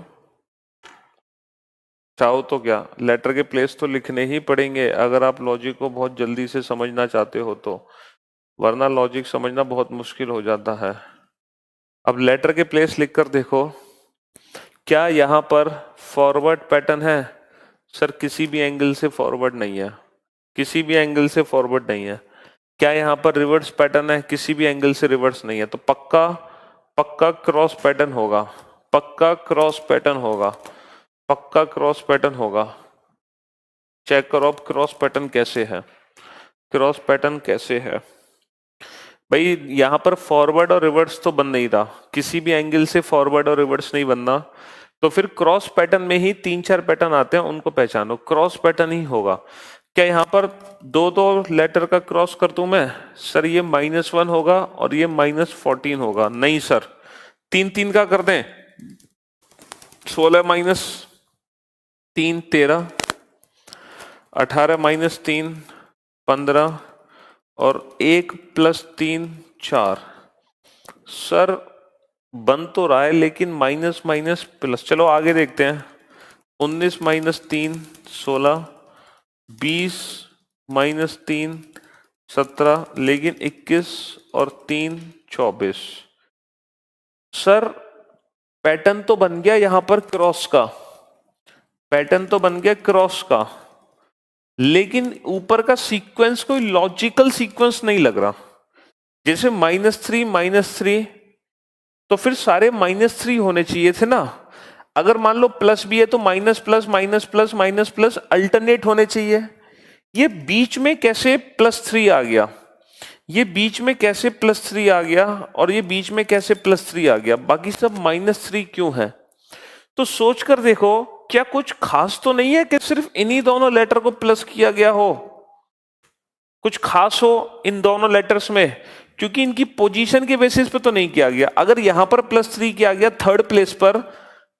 चाहो तो क्या लेटर के प्लेस तो लिखने ही पड़ेंगे अगर आप लॉजिक को बहुत जल्दी से समझना चाहते हो तो, वरना लॉजिक समझना बहुत मुश्किल हो जाता है। अब लेटर के प्लेस लिखकर देखो, क्या यहाँ पर फॉरवर्ड पैटर्न है? सर किसी भी एंगल से फॉरवर्ड नहीं है, किसी भी एंगल से फॉरवर्ड नहीं है। क्या यहाँ पर रिवर्स पैटर्न है? किसी भी एंगल से रिवर्स नहीं है। तो पक्का पक्का क्रॉस पैटर्न होगा, पक्का क्रॉस पैटर्न होगा, पक्का क्रॉस पैटर्न होगा। चेक करो अब क्रॉस पैटर्न कैसे है, क्रॉस पैटर्न कैसे है। भाई यहाँ पर फॉरवर्ड और रिवर्स तो बन नहीं रहा, किसी भी एंगल से फॉरवर्ड और रिवर्स नहीं बनना, तो फिर क्रॉस पैटर्न में ही 3-4 पैटर्न आते हैं, उनको पहचानो, क्रॉस पैटर्न ही होगा। क्या यहाँ पर दो दो लेटर का क्रॉस कर दूं मैं? सर ये -1 होगा और ये -14 होगा। नहीं सर, 3 3 का कर दें। 16 माइनस 3 13, 18 माइनस 3 15 और 1 प्लस 3 4। सर बन तो रहा है लेकिन माइनस माइनस प्लस, चलो आगे देखते हैं। 19 माइनस 3 16, 20 माइनस 3 17, लेकिन 21 और 3 24। सर पैटर्न तो बन गया यहां पर क्रॉस का, पैटर्न तो बन गया क्रॉस का, लेकिन ऊपर का सीक्वेंस कोई लॉजिकल सीक्वेंस नहीं लग रहा। जैसे -3 तो फिर सारे -3 होने चाहिए थे ना। अगर मान लो प्लस भी है तो minus plus minus plus minus plus alternate होने चाहिए। ये बीच में कैसे +3 आ गया, ये बीच में कैसे +3 आ गया, और ये बीच में कैसे +3 आ गया, बाकी सब -3 क्यों है? तो सोच कर देखो, क्या कुछ खास तो नहीं है कि सिर्फ इन्हीं दोनों लेटर को प्लस किया गया हो? कुछ खास हो इन दोनों लेटर्स में? क्योंकि इनकी पोजीशन के बेसिस पे तो नहीं किया गया। अगर यहां पर +3 किया गया थर्ड प्लेस पर,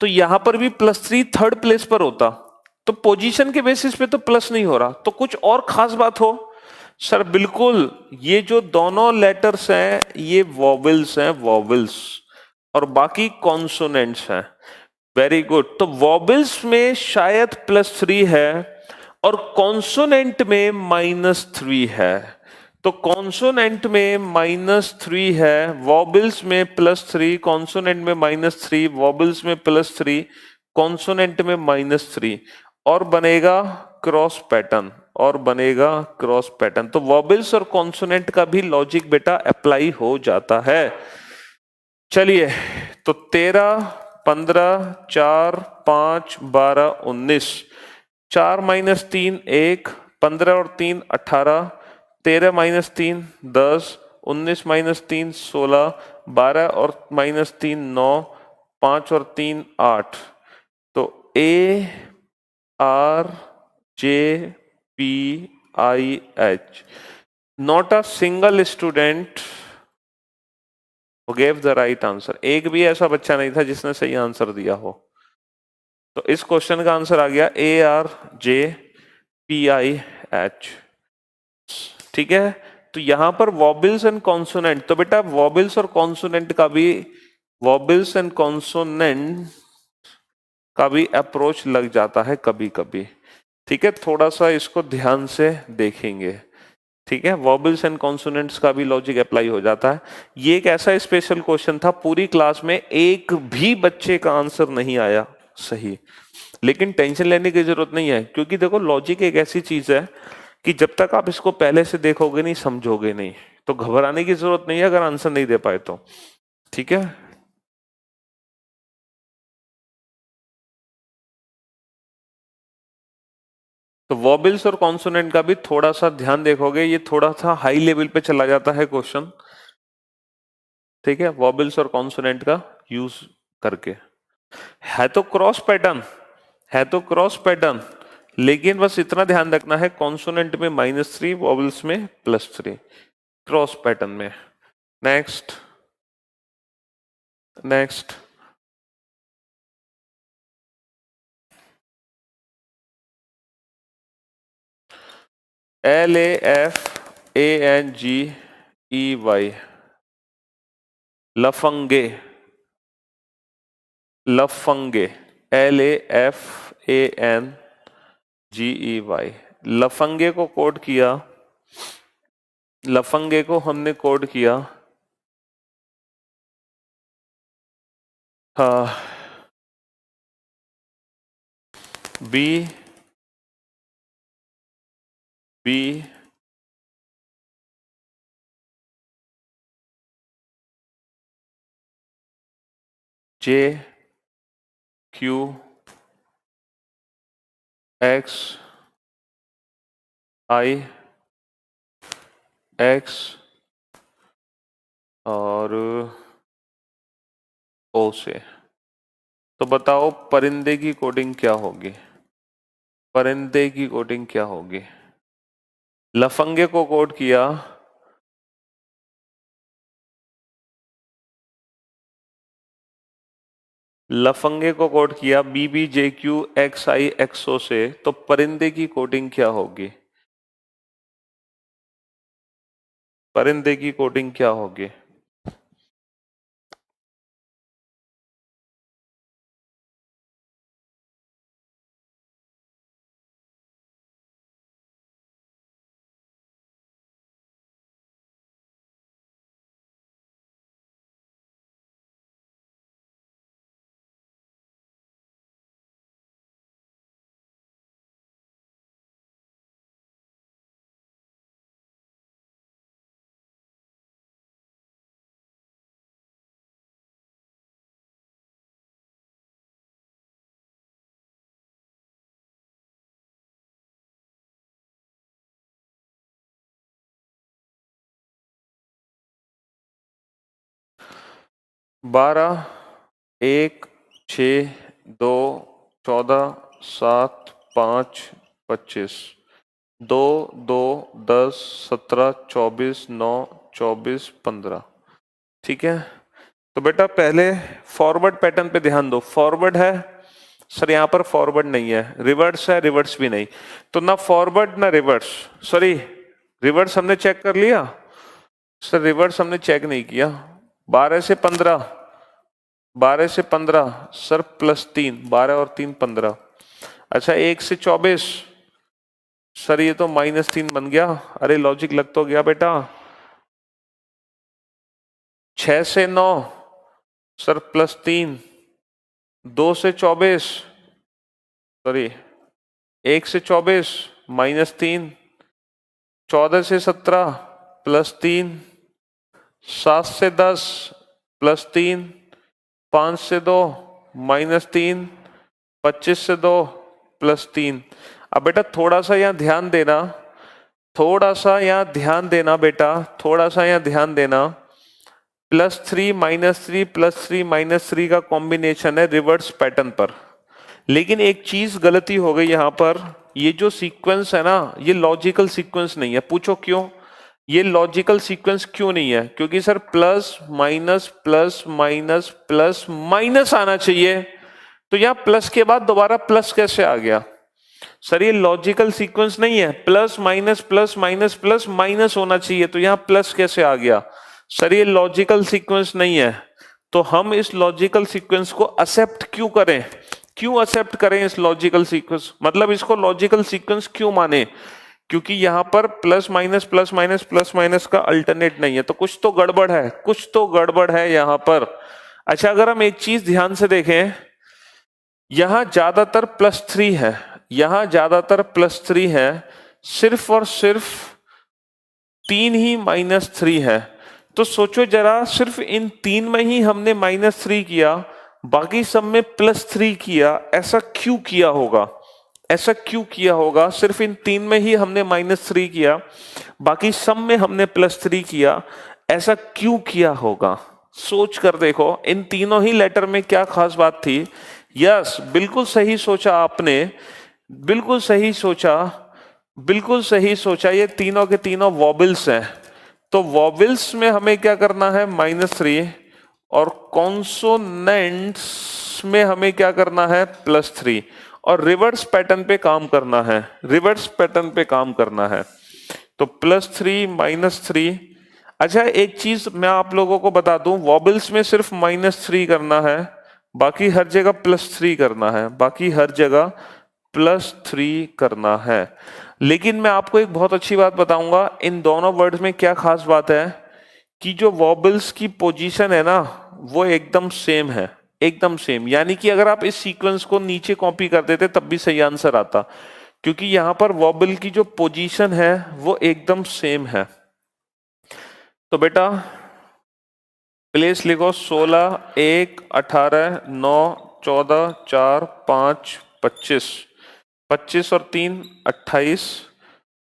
तो यहां पर भी +3 थर्ड प्लेस पर होता। तो पोजीशन के बेसिस पे तो प्लस नहीं हो रहा, तो कुछ और खास बात हो? सर बिल्कुल, ये जो दोनों लेटर्स हैं ये वॉवेल्स हैं, वॉवेल्स, और बाकी कॉन्सोनेंट्स हैं। Very good. तो वॉवेल्स में शायद +3 है और कॉन्सोनेंट में -3 है। तो कॉन्सोनेंट में -3 है, वॉवेल्स में +3, कॉन्सोनेंट में -3, वॉवेल्स में +3, कॉन्सोनेंट में -3, और बनेगा क्रॉस पैटर्न, और बनेगा क्रॉस पैटर्न। तो वॉवेल्स और कॉन्सोनेंट का भी लॉजिक बेटा अप्लाई हो जाता है। चलिए, तो 13 15 4 5 12 19, 4 माइनस 3 1, 15 और 3 18, 13 माइनस 3 10, 19 माइनस 3 16, 12 और -3 9, 5 और 3 8। तो ARJPIH, not a single student who gave the right answer। एक भी ऐसा बच्चा नहीं था जिसने सही आंसर दिया हो। तो इस क्वेश्चन का आंसर आ गया ARJPIH। ठीक है, तो यहां पर वॉबल्स एंड कॉन्सोनेंट, तो बेटा वॉबल्स और कॉन्सोनेंट का भी, वॉबल्स एंड कॉन्सोनेंट का भी अप्रोच लग जाता है कभी कभी। ठीक है, थोड़ा सा इसको ध्यान से देखेंगे। ठीक है, वॉबल्स एंड कॉन्सोनेंट्स का भी लॉजिक अप्लाई हो जाता है। ये एक ऐसा स्पेशल क्वेश्चन था, पूरी क्लास में एक भी बच्चे का आंसर नहीं आया सही, लेकिन टेंशन लेने की जरूरत नहीं है, क्योंकि देखो लॉजिक एक ऐसी चीज है कि जब तक आप इसको पहले से देखोगे नहीं, समझोगे नहीं, तो घबराने की जरूरत नहीं है अगर आंसर नहीं दे पाए तो। ठीक है, तो वॉबल्स और कॉन्सोनेंट का भी थोड़ा सा ध्यान देखोगे, ये थोड़ा सा हाई लेवल पे चला जाता है क्वेश्चन। ठीक है, वॉबल्स और कॉन्सोनेंट का यूज करके, है तो क्रॉस पैटर्न, है तो क्रॉस पैटर्न, लेकिन बस इतना ध्यान रखना है, कॉन्सोनेंट में -3, वॉबल्स में +3, क्रॉस पैटर्न में। Next, next. LAFANGEY, लफंगे, लफंगे, LAFANGEY, लफंगे को कोड किया, लफंगे को हमने कोड किया B B J Q X I X और O से। तो बताओ परिंदे की कोडिंग क्या होगी? परिंदे की कोडिंग क्या होगी? लफंगे को कोड किया BBJQXIXO से, तो परिंदे की कोडिंग क्या होगी? परिंदे की कोडिंग क्या होगी? बारह, 1, 6, 2, 14, 7, 5, 25, 2, 2, 10, 17, 24, 9, 24, 15। ठीक है, तो बेटा पहले फॉरवर्ड पैटर्न पे ध्यान दो। फॉरवर्ड है सर, यहाँ पर फॉरवर्ड नहीं है, रिवर्स है, रिवर्स भी नहीं, तो ना फॉरवर्ड ना रिवर्स। सॉरी, रिवर्स हमने चेक कर लिया सर, रिवर्स हमने चेक नहीं किया। 12 से 15, 12 से 15 सर +3, 12 और 3 15। अच्छा, 1 से 24 सर ये तो -3 बन गया। अरे लॉजिक लग तो गया बेटा। 6 से 9 सर +3, 2 से 24 सॉरी 1 से 24 -3, 14 से 17 +3, 7 से 10 +3, 5 से 2 -3, 25 से 2 +3। अब बेटा थोड़ा सा यहाँ ध्यान देना, थोड़ा सा यहाँ ध्यान देना बेटा, थोड़ा सा यहाँ ध्यान देना। +3 -3 +3 -3 का कॉम्बिनेशन है रिवर्स पैटर्न पर। लेकिन एक चीज गलती हो गई यहाँ पर, ये जो सीक्वेंस है ना, ये लॉजिकल सीक्वेंस नहीं है। पूछो क्यों? ये लॉजिकल सीक्वेंस क्यों नहीं है? क्योंकि sir plus minus plus minus plus minus आना चाहिए, तो यहाँ प्लस के बाद दोबारा प्लस कैसे आ गया? सर ये लॉजिकल सीक्वेंस नहीं है, plus minus plus minus plus minus होना चाहिए, तो यहाँ प्लस कैसे आ गया? सर ये लॉजिकल सीक्वेंस नहीं है। तो हम इस लॉजिकल सीक्वेंस को एक्सेप्ट क्यों करें? क्यों एक्सेप्ट करें इस लॉजिकल सीक्वेंस, मतलब इसको लॉजिकल सीक्वेंस क्यों माने? क्योंकि यहां पर plus minus plus minus plus minus का अल्टरनेट नहीं है, तो कुछ तो गड़बड़ है, कुछ तो गड़बड़ है यहां पर। अच्छा, अगर हम एक चीज ध्यान से देखें, यहां ज्यादातर +3 है, यहां ज्यादातर +3 है, सिर्फ और सिर्फ 3 ही -3 है। तो सोचो जरा, सिर्फ इन 3 में ही हमने -3 किया, बाकी सब में +3 किया, ऐसा क्यों किया होगा? ऐसा क्यों किया होगा? सिर्फ इन 3 में ही हमने -3 किया, बाकी सब में हमने +3 किया, ऐसा क्यों किया होगा? सोच कर देखो, इन तीनों ही लेटर में क्या खास बात थी? यस, बिल्कुल सही सोचा आपने, बिल्कुल सही सोचा, बिल्कुल सही सोचा। ये तीनों के तीनों वॉबल्स हैं, तो वॉबल्स में हमें क्या करना है? -3, और कॉन्सोनेंट्स में हमें क्या करना है? +3, और रिवर्स पैटर्न पे काम करना है, रिवर्स पैटर्न पे काम करना है। तो +3 -3। अच्छा, एक चीज मैं आप लोगों को बता दूं, वॉबल्स में सिर्फ -3 करना है, बाकी हर जगह +3 करना है, बाकी हर जगह +3 करना है। लेकिन मैं आपको एक बहुत अच्छी बात बताऊंगा, इन दोनों वर्ड्स में क्या खास बात है कि जो वॉबल्स की पोजीशन है ना, वो एकदम सेम है, एकदम सेम। यानी कि अगर आप इस सीक्वेंस को नीचे कॉपी कर देते तब भी सही आंसर आता, क्योंकि यहां पर वॉबल की जो पोजीशन है वो एकदम सेम है। तो बेटा प्लेस लिखो, 16, 1, 18, 9, 14, 4, 5, 25, 25 और 3 28,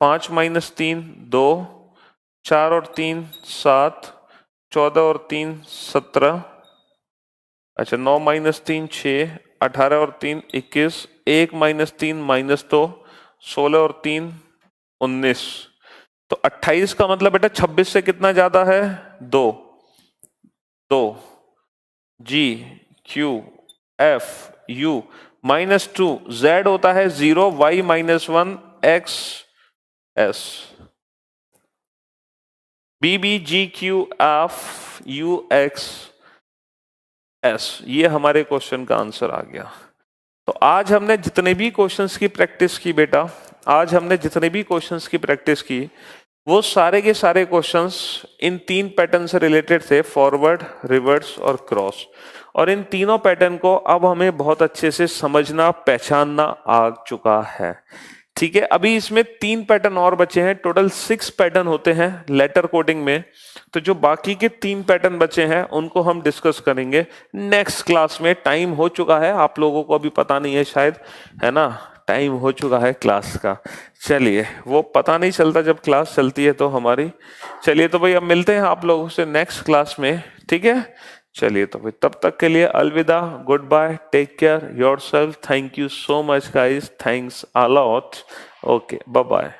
5 -3 2, 4 और 3 7, 14 और 3 17, अच्छा 9 -3 6, 18 और 3 21, 1 -3 -2, 16 और 3 19। तो 28 का मतलब बेटा 26 से कितना ज्यादा है? 2। तो G Q F U -2 Z होता है 0 Y -1 X S B B G Q F U X S। ये हमारे क्वेश्चन का आंसर आ गया। तो आज हमने जितने भी क्वेश्चंस की प्रैक्टिस की बेटा, आज हमने जितने भी क्वेश्चंस की प्रैक्टिस की वो सारे के सारे क्वेश्चंस इन 3 पैटर्न से रिलेटेड थे, फॉरवर्ड, रिवर्स और क्रॉस। और इन तीनों पैटर्न को अब हमें बहुत अच्छे से समझना, पहचानना आ चुका है। ठीक है, अभी इसमें 3 पैटर्न और बचे हैं, टोटल 6 पैटर्न होते हैं लेटर कोडिंग में। तो जो बाकी के 3 पैटर्न बचे हैं उनको हम डिस्कस करेंगे नेक्स्ट क्लास में। टाइम हो चुका है, आप लोगों को अभी पता नहीं है शायद, है ना, टाइम हो चुका है क्लास का। चलिए, वो पता नहीं चलता जब क्लास चलती है तो हमारी। चलिए तो भाई अब मिलते हैं आप लोगों से नेक्स्ट क्लास में, ठीक है। चलिए तो भाई तब तक के लिए अलविदा, good bye, take care yourself, thank you so much guys, thanks a lot, okay bye bye.